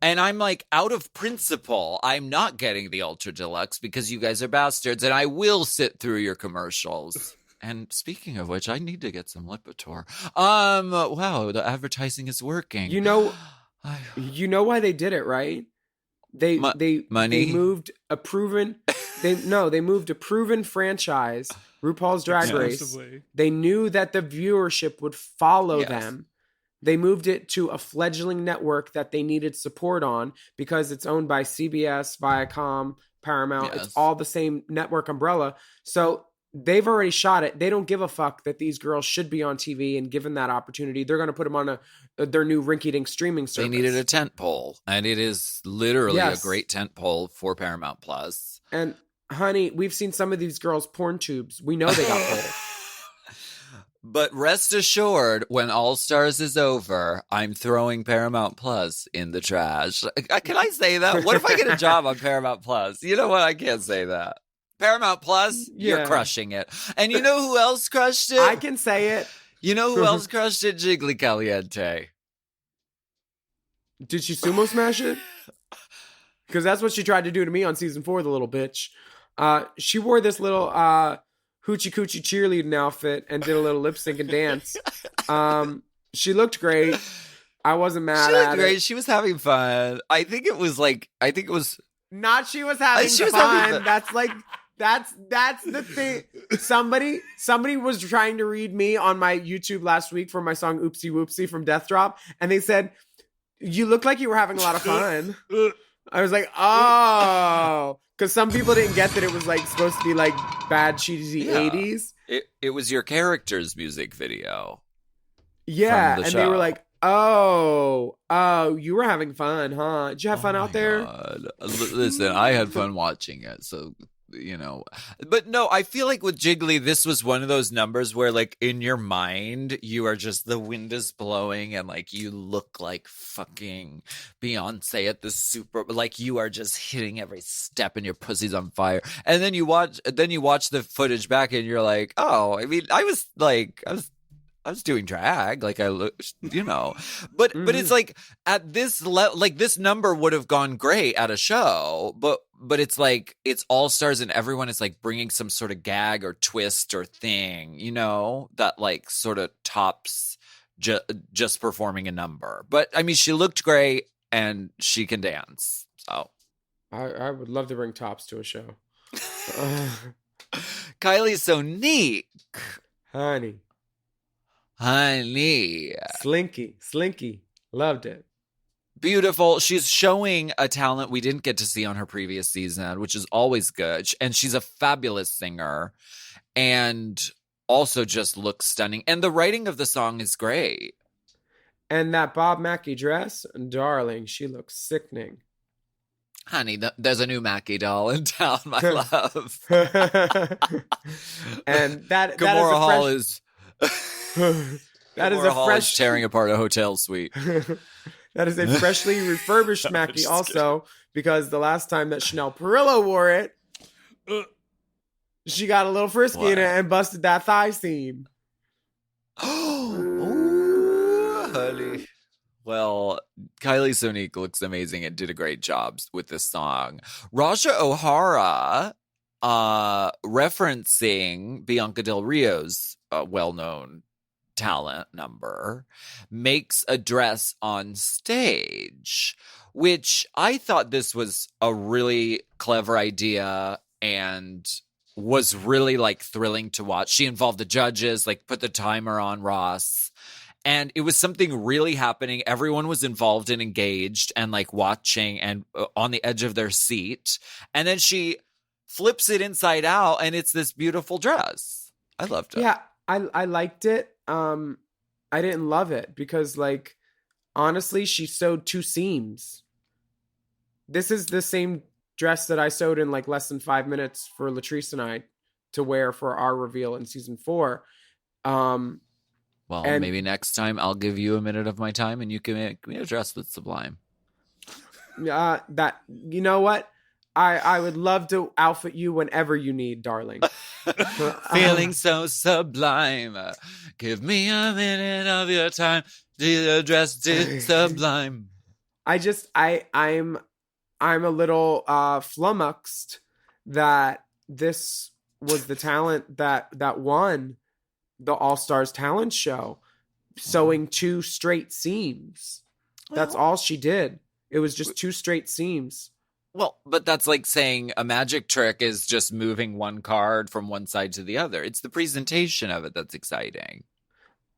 And I'm like, out of principle, I'm not getting the ultra deluxe because you guys are bastards, and I will sit through your commercials. And speaking of which, I need to get some Lipitor. Wow, the advertising is working. You know why they did it, right? They moved a proven franchise, RuPaul's Drag Race. They knew that the viewership would follow them. They moved it to a fledgling network that they needed support on because it's owned by CBS, Viacom, Paramount. It's all the same network umbrella. So they've already shot it. They don't give a fuck that these girls should be on TV, and given that opportunity, they're going to put them on their new rinky-dink streaming service. They needed a tent pole, and it is literally a great tent pole for Paramount Plus. And honey, we've seen some of these girls' porn tubes. We know they got pulled. But rest assured, when All Stars is over, I'm throwing Paramount Plus in the trash. Can I say that? What if I get a job on Paramount Plus? You know what? I can't say that. Paramount Plus, you're crushing it. And you know who else crushed it? I can say it. You know who else crushed it? Jiggly Caliente. Did she sumo smash it? Because that's what she tried to do to me on season 4, the little bitch. She wore this little hoochie coochie cheerleading outfit and did a little lip sync and dance. She looked great. I wasn't mad she looked at great. it. She was having fun. I think it was not she was having fun. That's the thing. Somebody was trying to read me on my YouTube last week for my song Oopsie Whoopsie from Death Drop, and they said, you look like you were having a lot of fun. I was like, oh, because some people didn't get that it was like supposed to be like bad cheesy 80s. It was your character's music video. Yeah, and they were like, Oh, you were having fun, huh? Did you have fun Oh out my there? God. Listen, I had fun watching it, so you know. But no, I feel like with Jiggly, this was one of those numbers where, like, in your mind, you are just the wind is blowing, and like you look like fucking Beyonce at the Super. Like you are just hitting every step, and your pussy's on fire. And then you watch the footage back, and you're like, oh, I mean, I was doing drag, like I look, you know, but it's like at this level, like this number would have gone great at a show, but it's like it's all stars and everyone is like bringing some sort of gag or twist or thing, you know, that like sort of tops just performing a number. But I mean, she looked great and she can dance, so I would love to bring tops to a show. Kylie's so neat, Honey. Slinky. Loved it. Beautiful. She's showing a talent we didn't get to see on her previous season, which is always good. And she's a fabulous singer and also just looks stunning. And the writing of the song is great. And that Bob Mackie dress, darling, she looks sickening. Honey, there's a new Mackie doll in town, my love. And that Gamora Hall is... that is Gamora a Hall fresh is tearing apart a hotel suite. That is a freshly refurbished Mackie also, because the last time that Chanel Perillo wore it, she got a little frisky in it and busted that thigh seam. Ooh, honey. Well, Kylie Sonique looks amazing and did a great job with this song. Raja O'Hara, referencing Bianca Del Rio's well-known talent number, makes a dress on stage, which I thought this was a really clever idea and was really like thrilling to watch. She involved the judges, like put the timer on Ross, and it was something really happening. Everyone was involved and engaged and like watching and on the edge of their seat. And then she flips it inside out and it's this beautiful dress. I loved it. Yeah, I liked it. I didn't love it because, like, honestly, she sewed 2 seams. This is the same dress that I sewed in like less than 5 minutes for Latrice and I to wear for our reveal in season 4. Well, maybe next time I'll give you a minute of my time and you can make me a dress that's sublime. That, you know what? I would love to outfit you whenever you need, darling. Feeling so sublime. Give me a minute of your time. The dress is sublime. I'm a little flummoxed that this was the talent that won the All Stars talent show, sewing 2 straight seams. That's all she did. It was just 2 straight seams. Well, but that's like saying a magic trick is just moving one card from one side to the other. It's the presentation of it that's exciting.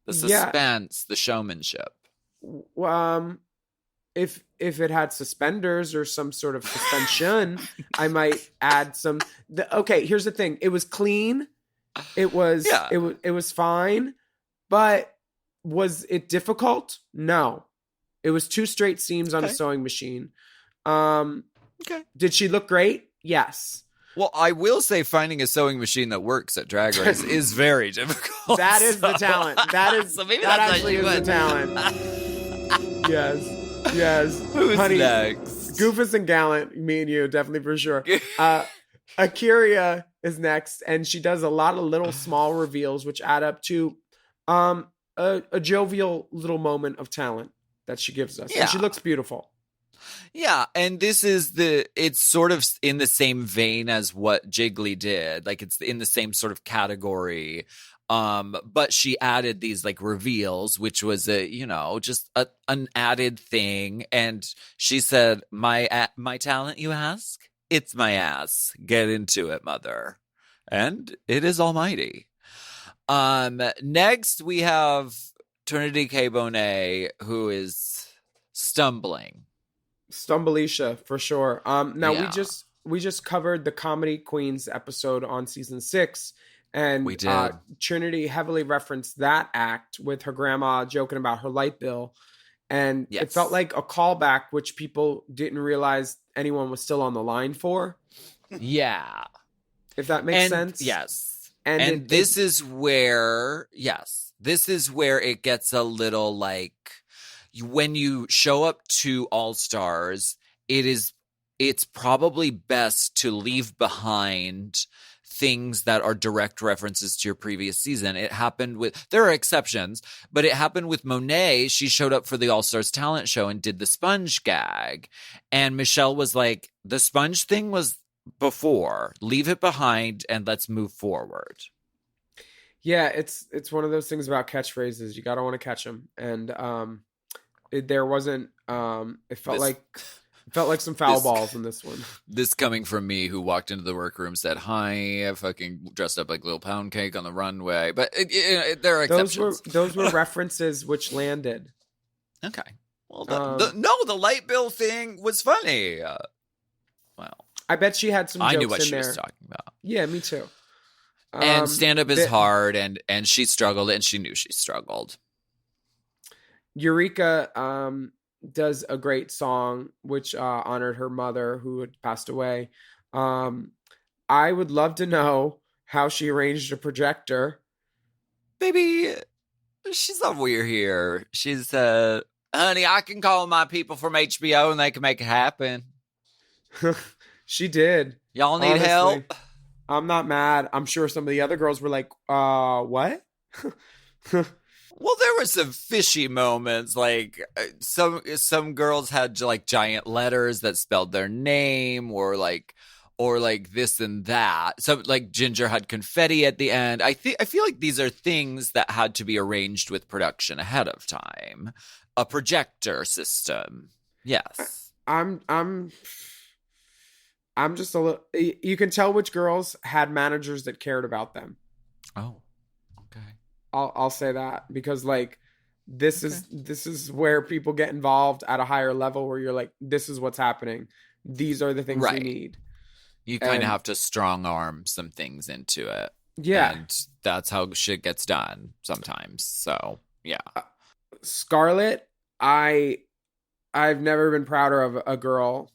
The suspense, the showmanship. If it had suspenders or some sort of suspension, I might add some. Okay, here's the thing. It was clean. It was it was fine, but was it difficult? No. It was 2 straight seams on a sewing machine. Okay. Did she look great? Yes. Well, I will say finding a sewing machine that works at Drag Race is very difficult. That is the talent. That is so maybe that that's actually is the talent. Yes. Who's Honey, next? Goofus and Gallant, me and you, definitely for sure. Akira is next, and she does a lot of little small reveals, which add up to a jovial little moment of talent that she gives us. Yeah. And she looks beautiful. Yeah, and it's sort of in the same vein as what Jiggly did. Like it's in the same sort of category. But she added these like reveals, which was just an added thing. And she said, my talent, you ask? It's my ass. Get into it, mother. And it is almighty. Next we have Trinity K. Bonet, who is stumbling. Stumbleisha for sure. We just covered the Comedy Queens episode on season 6, And We did. Trinity heavily referenced that act with her grandma joking about her light bill. And it felt like a callback, which people didn't realize anyone was still on the line for. Yeah. If that makes sense. Yes. And this is where it gets a little like, when you show up to All Stars, it's probably best to leave behind things that are direct references to your previous season. It happened with, there are exceptions, but it happened with Monet. She showed up for the All Stars talent show and did the sponge gag. And Michelle was like, the sponge thing was before, leave it behind and let's move forward. Yeah, it's one of those things about catchphrases. You gotta want to catch them. And there wasn't, it felt like some foul balls in this one. This coming from me, who walked into the workroom, said, hi, I fucking dressed up like little pound cake on the runway. But there are exceptions. Those were references which landed. Okay. Well, the light bill thing was funny. Well, I bet she had some jokes in there. I knew what she was talking about. Yeah, me too. And stand-up is hard, and she struggled, and she knew she struggled. Eureka does a great song which honored her mother who had passed away. I would love to know how she arranged a projector. Baby, she's not weird here. She said, honey, I can call my people from HBO and they can make it happen. She did. Y'all need help? I'm not mad. I'm sure some of the other girls were like, what? Well, there were some fishy moments. Like some girls had like giant letters that spelled their name, or like this and that. So like Ginger had confetti at the end. I feel like these are things that had to be arranged with production ahead of time. A projector system. Yes. I'm just a little. You can tell which girls had managers that cared about them. Oh. I'll say that, because like this is where people get involved at a higher level, where you're like, this is what's happening. These are the things we need. You kind of have to strong arm some things into it. Yeah. And that's how shit gets done sometimes. So, yeah. Scarlett, I've never been prouder of a girl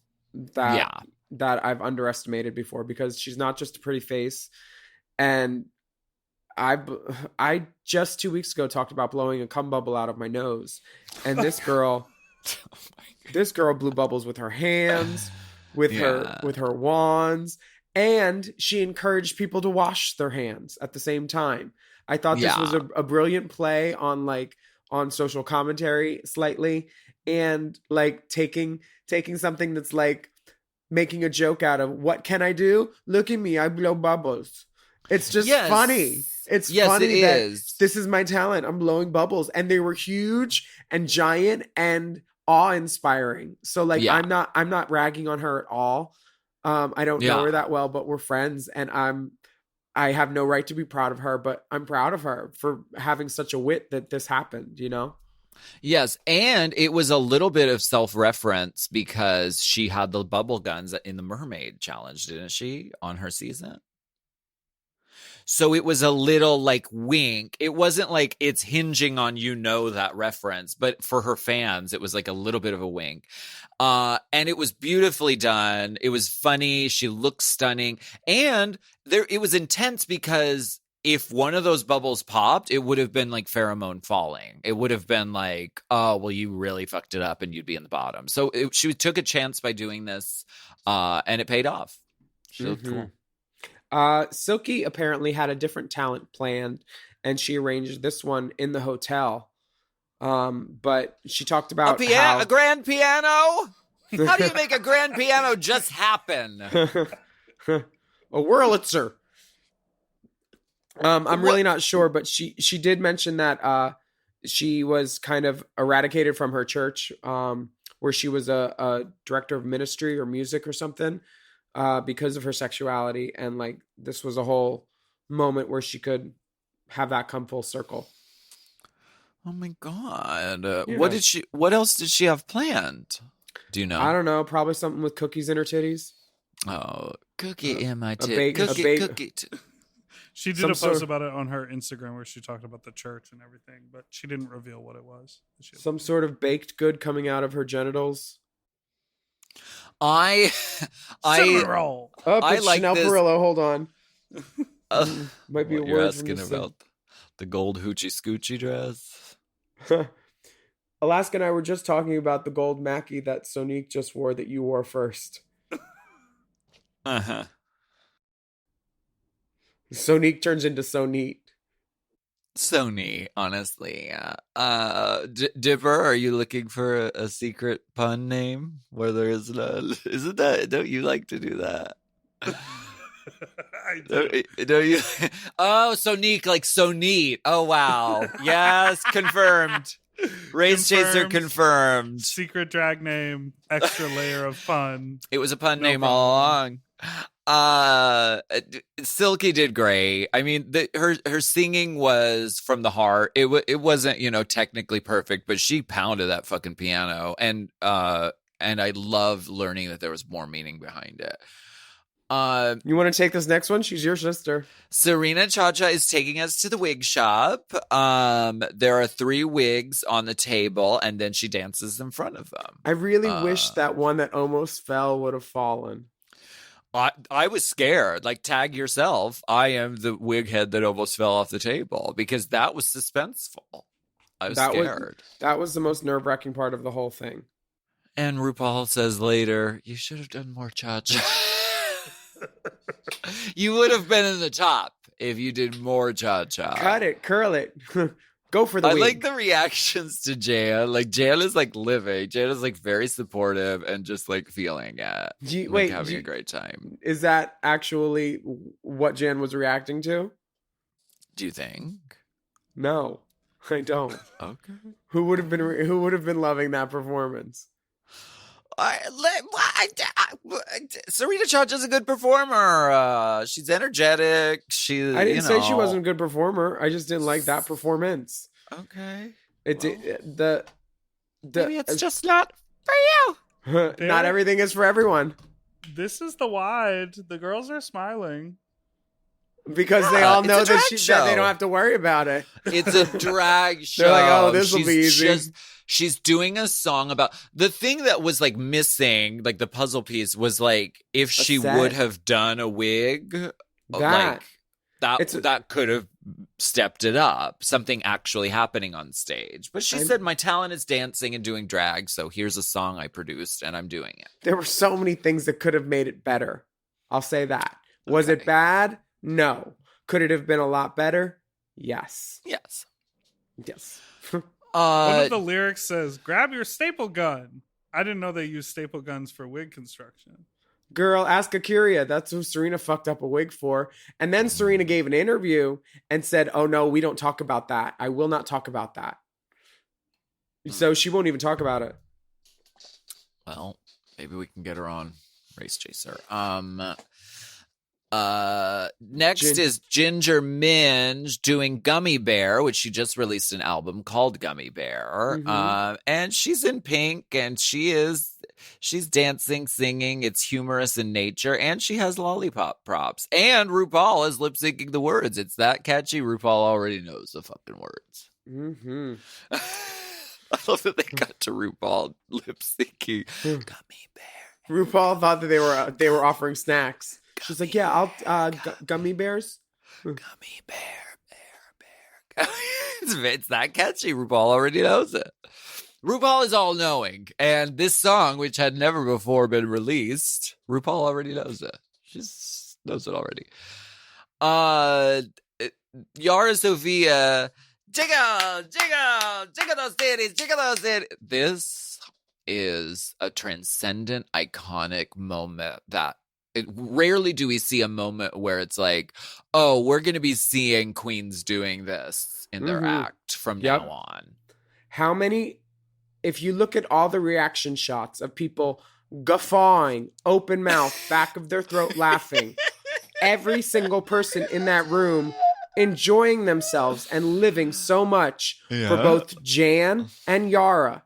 that I've underestimated before, because she's not just a pretty face. And I just 2 weeks ago talked about blowing a cum bubble out of my nose, and this girl blew bubbles with her hands, with her wands, and she encouraged people to wash their hands at the same time. I thought this was a brilliant play on social commentary slightly, and like taking something that's like making a joke out of, what can I do? Look at me, I blow bubbles. It's just funny. It's funny that this is my talent. I'm blowing bubbles. And they were huge and giant and awe-inspiring. So like, I'm not ragging on her at all. I don't know her that well, but we're friends, and I have no right to be proud of her, but I'm proud of her for having such a wit that this happened, you know? Yes, and it was a little bit of self-reference because she had the bubble guns in the Mermaid Challenge, didn't she, on her season? So it was a little like wink. It wasn't like it's hinging on that reference, but for her fans, it was like a little bit of a wink. And it was beautifully done. It was funny. She looked stunning. And it was intense because if one of those bubbles popped, it would have been like pheromone falling. It would have been like, oh, well, you really fucked it up and you'd be in the bottom. So she took a chance by doing this, and it paid off. She looked cool. Silky apparently had a different talent planned, and she arranged this one in the hotel. But she talked about a grand piano. How do you make a grand piano just happen? A Wurlitzer. I'm really not sure, but she did mention that she was kind of eradicated from her church, where she was a director of ministry or music or something. Because of her sexuality, and like this was a whole moment where she could have that come full circle. Oh my god! What else did she have planned? Do you know? I don't know. Probably something with cookies in her titties. Oh, cookie in my titties. Cookie. She did Some a post sort of- about it on her Instagram where she talked about the church and everything, but she didn't reveal what it was. Some sort of baked good coming out of her genitals. I Cinnamon roll. Oh, I it's like Chanel this- Perillo. Hold on. uh, Might be a what, you're word from asking the about the gold hoochie scoochie dress. Alaska and I were just talking about the gold Mackie that Sonique just wore that you wore first. Uh-huh. Sonique turns into so neat. Sony, honestly. Dipper, are you looking for a secret pun name where there is none? Isn't that? Don't you like to do that? I do. Don't you? Oh, so neat, like so neat. Oh wow, yes, confirmed. Race Chaser confirmed. Secret drag name, extra layer of fun. It was a pun No name problem. all along. Silky did great. I mean, her singing was from the heart. It wasn't, technically perfect, but she pounded that fucking piano, and I love learning that there was more meaning behind it. You want to take this next one? She's your sister. Serena Chacha is taking us to the wig shop. There are 3 wigs on the table, and then she dances in front of them. I really wish that one that almost fell would have fallen. I was scared. Like, tag yourself. I am the wig head that almost fell off the table because that was suspenseful. I was scared. That was the most nerve-wracking part of the whole thing. And RuPaul says later, you should have done more cha-cha. You would have been in the top if you did more cha-cha. Cut it, curl it. Go for the I wig. like the reactions to Jan. Like, Jan is like living. Jan is like very supportive and just like feeling it. Having a great time. Is that actually what Jan was reacting to? Do you think? No, I don't. Okay. Who would have been loving that performance? Serena Chacha's a good performer. She's energetic. I didn't say she wasn't a good performer. I just didn't like that performance. Okay. Maybe it's just not for you. Not everything is for everyone. This is the wide. The girls are smiling. Because they all it's know a drag that show. they don't have to worry about it. It's a drag show. They're like, oh, this will be easy. She's doing a song about the thing that was like missing, like the puzzle piece was like if she set. would have done a wig, that could have stepped it up. Something actually happening on stage. But she said, my talent is dancing and doing drag, so here's a song I produced and I'm doing it. There were so many things that could have made it better. I'll say that. Was it bad? No. Could it have been a lot better? Yes. Yes. Yes. One of the lyrics says, grab your staple gun. I didn't know they used staple guns for wig construction. Girl, ask Akira. That's who Serena fucked up a wig for. And then Serena gave an interview and said, oh no, we don't talk about that. I will not talk about that. So she won't even talk about it. Well, maybe we can get her on Race Chaser. Next is Ginger Minge doing Gummy Bear, which she just released an album called Gummy Bear. Mm-hmm. And she's in pink and she's dancing, singing. It's humorous in nature. And she has lollipop props. And RuPaul is lip syncing the words. It's that catchy. RuPaul already knows the fucking words. Mm-hmm. I love that they got to RuPaul lip syncing Gummy Bear. RuPaul thought that they were offering snacks. She's like, yeah, I'll gummy bears. Gummy bear. It's that catchy. RuPaul already knows it. RuPaul is all knowing. And this song, which had never before been released, RuPaul already knows it. She knows it already. Yara Sofia, jiggle those titties, jiggle those titties. This is a transcendent, iconic moment that rarely do we see a moment where it's like, oh, we're going to be seeing queens doing this in their act from now on. How many, if you look at all the reaction shots of people guffawing, open mouth, back of their throat laughing, every single person in that room enjoying themselves and living so much for both Jan and Yara.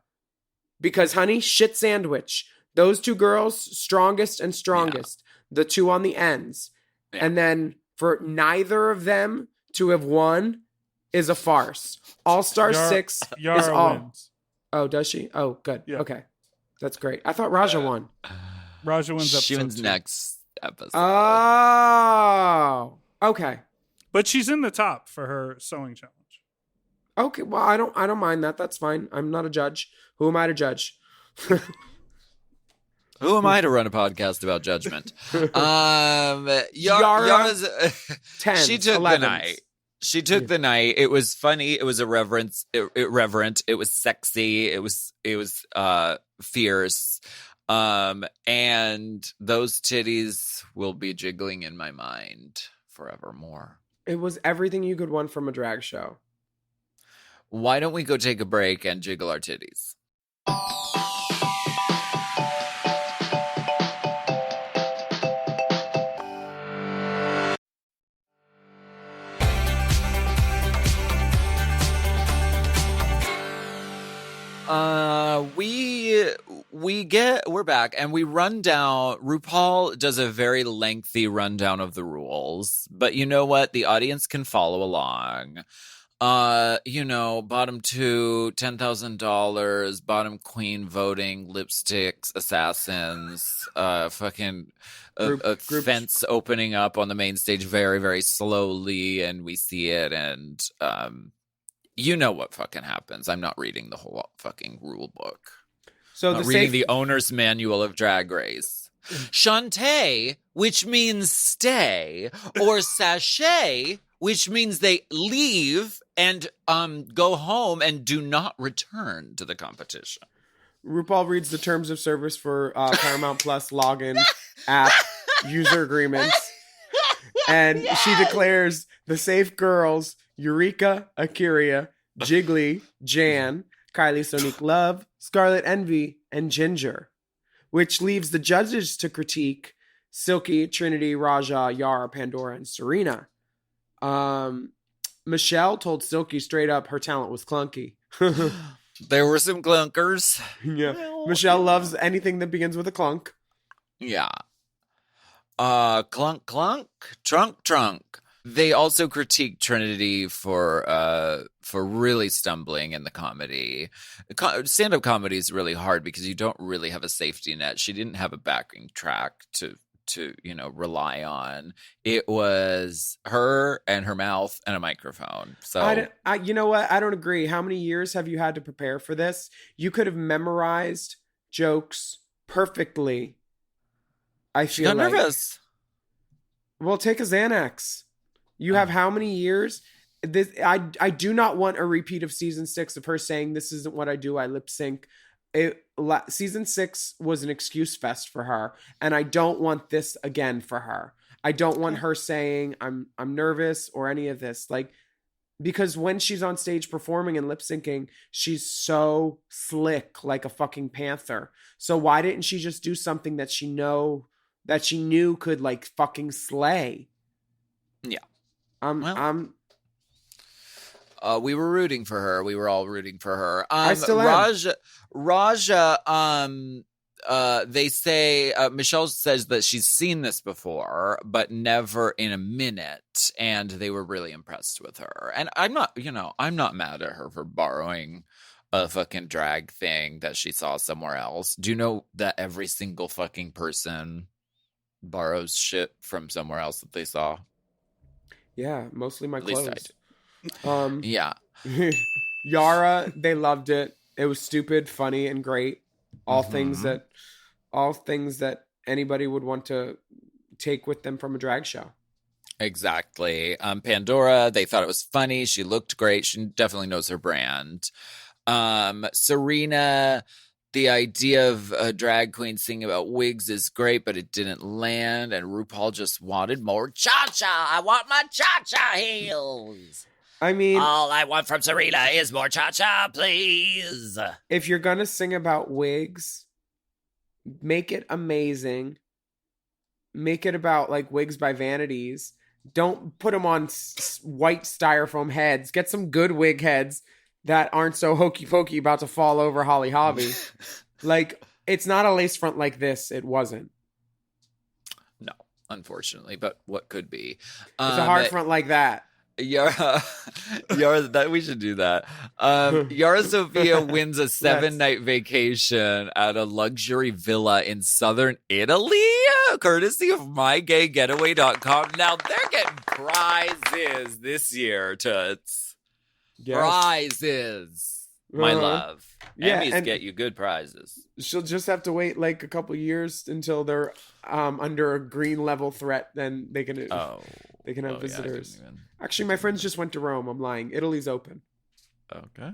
Because, honey, shit sandwich. Those two girls, strongest and strongest. The two on the ends. And then for neither of them to have won is a farce. All-Star 6 is Yara all. wins. Oh, does she? Oh, good. Yeah. Okay. That's great. I thought Raja won. Raja wins episode She wins 2. next episode. Oh. Okay. But she's in the top for her sewing challenge. Okay. Well, I don't mind that. That's fine. I'm not a judge. Who am I to judge? Who am I to run a podcast about judgment? Yara, Yara's 10s, she took 11s. the night. She took the night. It was funny. It was irreverent. It was sexy. It was fierce. And those titties will be jiggling in my mind forevermore. It was everything you could want from a drag show. Why don't we go take a break and jiggle our titties? We're back and we run down. RuPaul does a very lengthy rundown of the rules, but you know what? The audience can follow along. Bottom 2, $10,000, bottom queen voting, lipsticks, assassins, fucking a fence opening up on the main stage very, very slowly, and we see it, and you know what fucking happens. I'm not reading the whole fucking rule book. So I'm reading the owner's manual of Drag Race. Shantae, which means stay, or sachet, which means they leave and go home and do not return to the competition. RuPaul reads the terms of service for Paramount Plus login app user agreements. And she declares the safe girls, Eureka, Akira, Jiggly, Jan, Kylie Sonique Love, Scarlet Envy, and Ginger, which leaves the judges to critique Silky, Trinity, Raja, Yara, Pandora, and Serena. Michelle told Silky straight up her talent was clunky. There were some clunkers. Yeah. Michelle loves anything that begins with a clunk. Yeah. Clunk, clunk, trunk, trunk. They also critiqued Trinity for really stumbling in the comedy. Stand-up comedy is really hard because you don't really have a safety net. She didn't have a backing track to rely on. It was her and her mouth and a microphone. So you know what? I don't agree. How many years have you had to prepare for this? You could have memorized jokes perfectly. I she feel got like. nervous. Well, take a Xanax. You have how many years? This I do not want a repeat of season 6 of her saying this isn't what I do. I lip sync. Season 6 was an excuse fest for her, and I don't want this again for her. I don't want her saying I'm nervous or any of this, because when she's on stage performing and lip syncing, she's so slick, like a fucking panther. So why didn't she just do something that she knew could fucking slay? Yeah. We were rooting for her. We were all rooting for her. I still am. Raja, they say, Michelle says that she's seen this before, but never in a minute. And they were really impressed with her. And I'm not mad at her for borrowing a fucking drag thing that she saw somewhere else. Do you know that every single fucking person borrows shit from somewhere else that they saw? Yeah, mostly my At least clothes. Yeah. Yara, they loved it. It was stupid, funny, and great. All things that anybody would want to take with them from a drag show. Exactly. Pandora, they thought it was funny. She looked great. She definitely knows her brand. Serena, the idea of a drag queen singing about wigs is great, but it didn't land. And RuPaul just wanted more cha-cha. I want my cha-cha heels. I mean, all I want from Serena is more cha-cha, please. If you're going to sing about wigs, make it amazing. Make it about wigs by Vanities. Don't put them on white styrofoam heads. Get some good wig heads that aren't so hokey pokey about to fall over Holly Hobby. Like, it's not a lace front like this. It wasn't. No. unfortunately, but what could be? It's a hard front like that. Yara, that we should do that. Yara Sofia wins a 7-night vacation at a luxury villa in southern Italy, courtesy of mygaygetaway.com. Now they're getting prizes this year, Toots. Yes. Prizes, my love. Yeah, Emmys and get you good prizes. she'll just have to wait like a couple years until they're under a green level threat. Then they can have visitors. Yeah, Actually, my friends just went to Rome. I'm lying. Italy's open. Okay.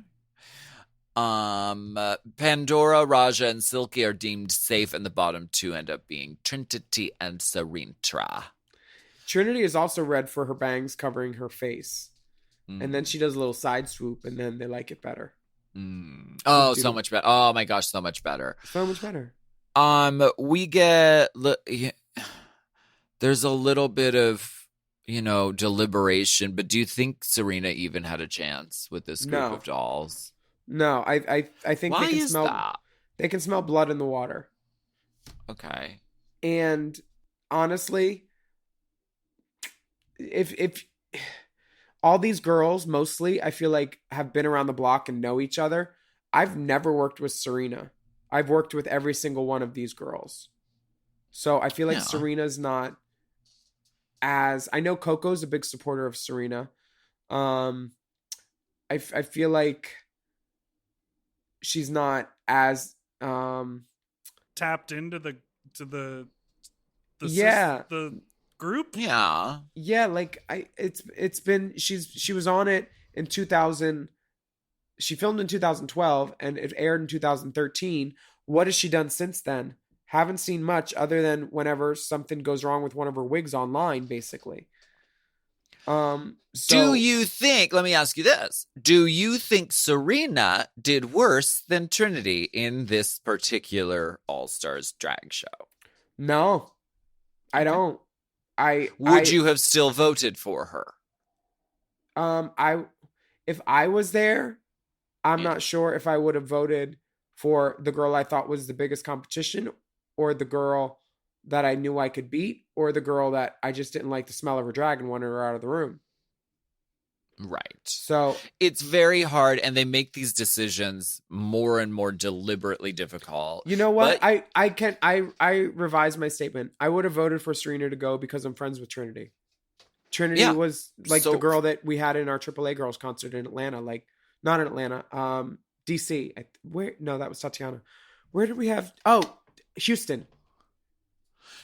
Pandora, Raja, and Silky are deemed safe, and the bottom two end up being Trinity and Sarintra. Trinity is also red for her bangs covering her face. And then she does a little side swoop, and then they like it better. Oh, so much better. Oh my gosh, so much better. So much better. We get there's a little bit of deliberation, but do you think Serena even had a chance with this group of dolls? No, I think Why they can is smell that? They can smell blood in the water. Okay. And honestly, if all these girls mostly, I feel like, have been around the block and know each other. I've never worked with Serena. I've worked with every single one of these girls. So I feel like Serena's not as... I know Coco's a big supporter of Serena. I feel like she's not as... tapped into the group. Yeah, like it's been she was on it in 2000. She filmed in 2012 and it aired in 2013. What has she done since then? Haven't seen much other than whenever something goes wrong with one of her wigs online, basically. Do you think, let me ask you this, do you think Serena did worse than Trinity in this particular All-Stars drag show? No, I don't. Would you have still voted for her? If I was there, I'm not sure if I would have voted for the girl I thought was the biggest competition, or the girl that I knew I could beat, or the girl that I just didn't like the smell of her drag and wanted her out of the room. Right. So it's very hard, and they make these decisions more and more deliberately difficult. You know what? I revised my statement. I would have voted for Serena to go because I'm friends with Trinity. Trinity was like the girl that we had in our AAA Girls concert in Atlanta. Like, not in Atlanta, DC. No, that was Tatiana. Where did we have? Oh, Houston.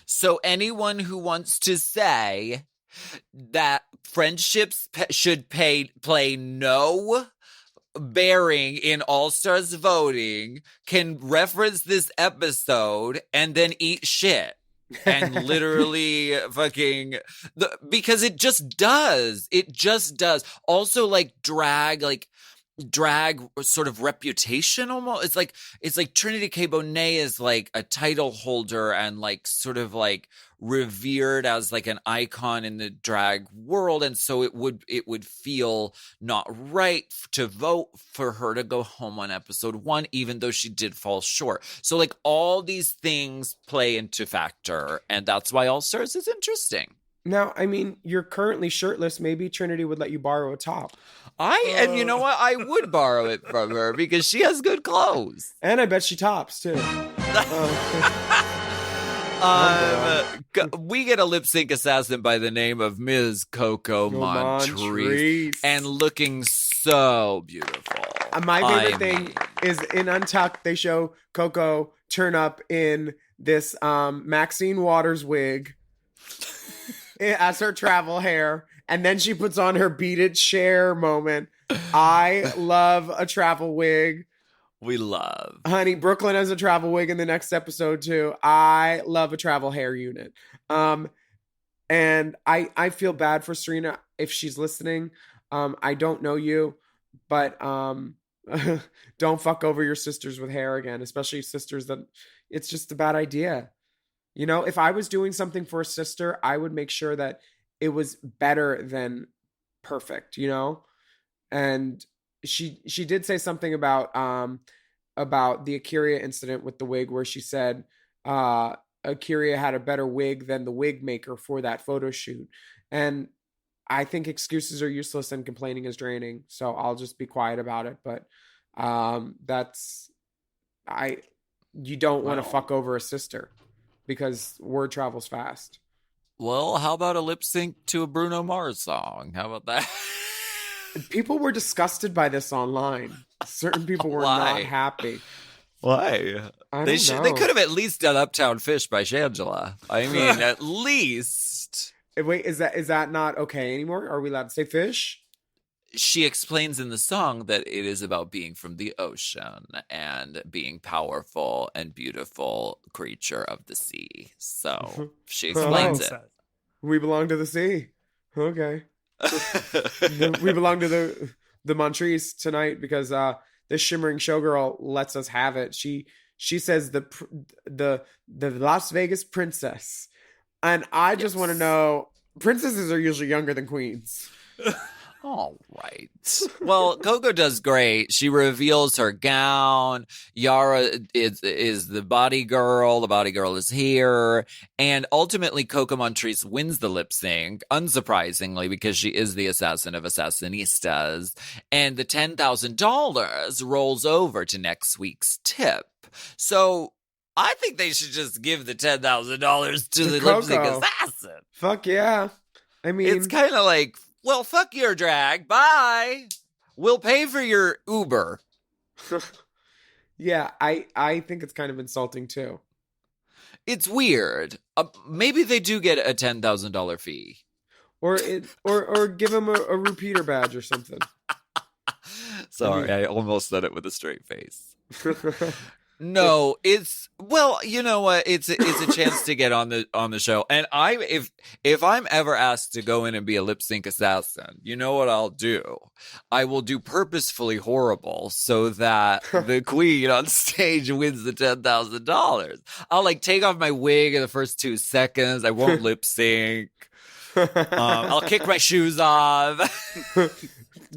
So anyone who wants to say that friendships should play no bearing in All-Stars voting can reference this episode and then eat shit. And literally because it just does. It just does. Also, like, drag sort of reputation almost. It's like Trinity K. Bonet is like a title holder and like sort of like revered as like an icon in the drag world, and so it would feel not right to vote for her to go home on episode 1, even though she did fall short. So like all these things play into factor, and that's why All Stars is interesting. Now, I mean, you're currently shirtless. Maybe Trinity would let you borrow a top. And you know what? I would borrow it from her because she has good clothes. And I bet she tops, too. We get a lip sync assassin by the name of Ms. Coco Montrese, and looking so beautiful. My favorite thing is in Untucked, they show Coco turn up in this Maxine Waters wig as her travel hair, and then she puts on her Beat It Cher moment. I love a travel wig. We love. Honey, Brooklyn has a travel wig in the next episode too. I love a travel hair unit. And I feel bad for Serena if she's listening. I don't know you, but don't fuck over your sisters with hair again, especially sisters that it's just a bad idea. You know, if I was doing something for a sister, I would make sure that it was better than perfect, you know? And she did say something about the Akira incident with the wig, where she said Akira had a better wig than the wig maker for that photo shoot. And I think excuses are useless and complaining is draining. So I'll just be quiet about it. But you don't want to fuck over a sister because word travels fast. Well, how about a lip sync to a Bruno Mars song? How about that? People were disgusted by this online. Certain people were not happy. Why? I They don't know. They could have at least done Uptown Fish by Shangela. I mean, at least. Wait, is that not okay anymore? Are we allowed to say fish? She explains in the song that it is about being from the ocean and being powerful and beautiful creature of the sea. So she explains it. We belong to the sea. Okay. We belong to the Montrese tonight because this shimmering showgirl lets us have it. She says the Las Vegas princess, and I just want to know, princesses are usually younger than queens. All right. Well, Coco does great. She reveals her gown. Yara is the body girl. The body girl is here. And ultimately, Coco Montrese wins the lip sync, unsurprisingly, because she is the assassin of assassinistas. And the $10,000 rolls over to next week's tip. So I think they should just give the $10,000 to the lip sync assassin. Fuck yeah. I mean, it's kind of like, well, fuck your drag. Bye. We'll pay for your Uber. Yeah, I think it's kind of insulting too. It's weird. Maybe they do get a $10,000 fee. Or give him a repeater badge or something. Sorry, I almost said it with a straight face. No, well, you know what? It's a chance to get on the show. And if I'm ever asked to go in and be a lip sync assassin, you know what I'll do? I will do purposefully horrible so that the queen on stage wins the $10,000. I'll take off my wig in the first 2 seconds. I won't lip sync. I'll kick my shoes off.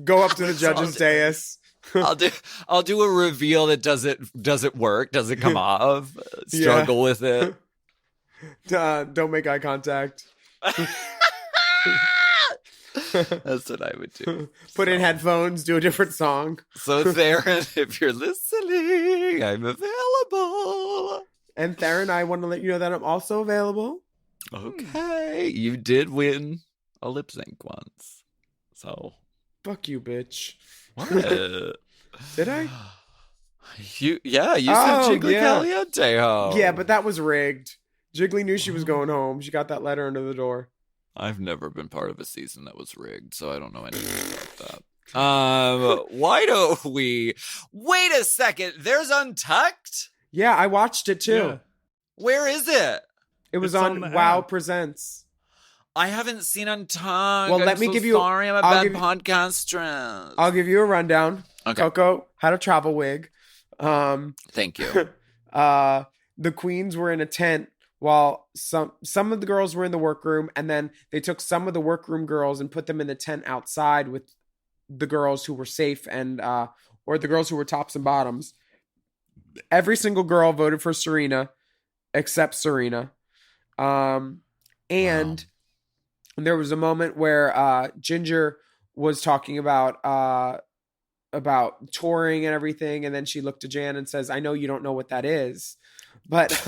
Go up to the judge's dais. I'll do a reveal that doesn't work, doesn't come off. Struggle with it. Don't make eye contact. That's what I would do. Put in headphones, do a different song. So Theron, if you're listening, I'm available. And Theron, I want to let you know that I'm also available. Okay. You did win a lip sync once. So fuck you, bitch. What? Did I? You sent Jiggly Caliente home. Yeah, but that was rigged. Jiggly knew she was going home. She got that letter under the door. I've never been part of a season that was rigged, so I don't know anything about that. Why don't we wait a second? There's Untucked? Yeah, I watched it too. Yeah. Where is it? It was It's on on the Wow app. Presents. I haven't seen Untucked. Well, let me so give you- sorry, I'm a I'll bad give- podcaster. I'll give you a rundown. Okay. Coco had a travel wig. Thank you. The queens were in a tent while some of the girls were in the workroom, and then they took some of the workroom girls and put them in the tent outside with the girls who were safe and or the girls who were tops and bottoms. Every single girl voted for Serena except Serena. And there was a moment where Ginger was talking about touring and everything, and then she looked to Jan and says, I know you don't know what that is. But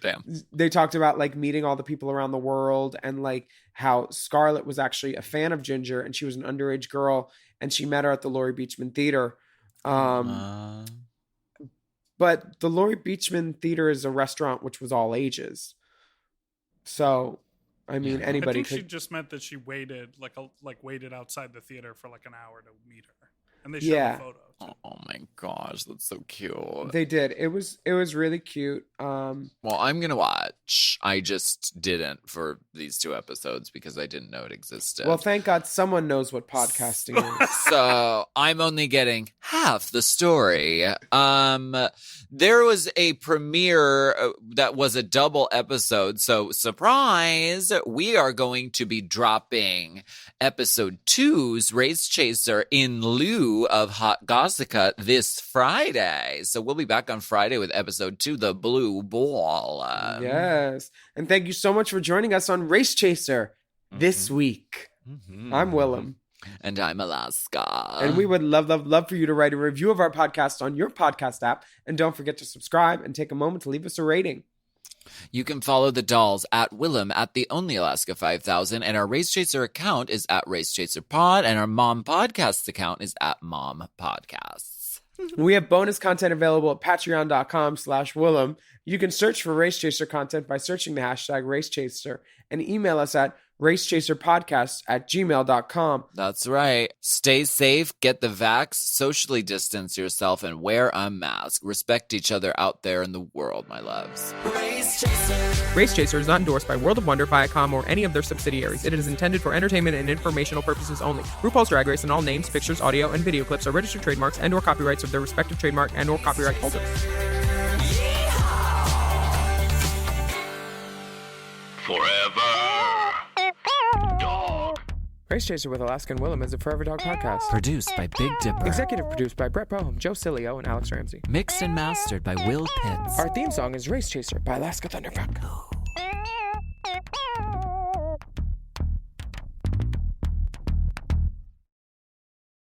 Damn. they talked about meeting all the people around the world, and how Scarlett was actually a fan of Ginger, and she was an underage girl, and she met her at the Laurie Beachman Theater. But the Laurie Beachman Theater is a restaurant which was all ages. So, I mean, anybody I think she could. just meant that she waited waited outside the theater for an hour to meet her, and they showed Yeah. the photo. Oh my gosh, that's so cute. They did. It was really cute. Well, I'm gonna watch. I just didn't for these 2 episodes because I didn't know it existed. Well, thank God someone knows what podcasting is. So I'm only getting half the story. There was a premiere that was a double episode. So surprise, we are going to be dropping episode 2's Race Chaser in lieu of Hot Gossip Alaska this Friday. So we'll be back on Friday with episode 2, The Blue Ball. Yes. And thank you so much for joining us on Race Chaser this week. I'm Willam. And I'm Alaska. And we would love for you to write a review of our podcast on your podcast app. And don't forget to subscribe and take a moment to leave us a rating. You can follow the dolls at Willam at the Only Alaska 5000, and our Race Chaser account is at Race Chaser Pod, and our Mom Podcasts account is at Mom Podcasts. We have bonus content available at patreon.com/Willam. You can search for Race Chaser content by searching the hashtag Race Chaser and email us at racechaserpodcast@gmail.com. That's right. Stay safe, get the vax, socially distance yourself, and wear a mask. Respect each other out there in the world, my loves. Race Chaser. Race Chaser is not endorsed by World of Wonder, Viacom, or any of their subsidiaries. It is intended for entertainment and informational purposes only. RuPaul's Drag Race and all names, pictures, audio, and video clips are registered trademarks and/or copyrights of their respective trademark and/or copyright holders. Forever Dog. Race Chaser with Alaska and Willam is a Forever Dog podcast. Produced by Big Dipper. Executive produced by Brett Boehm, Joe Cilio, and Alex Ramsey. Mixed and mastered by Will Pitts. Our theme song is Race Chaser by Alaska Thunderfuck.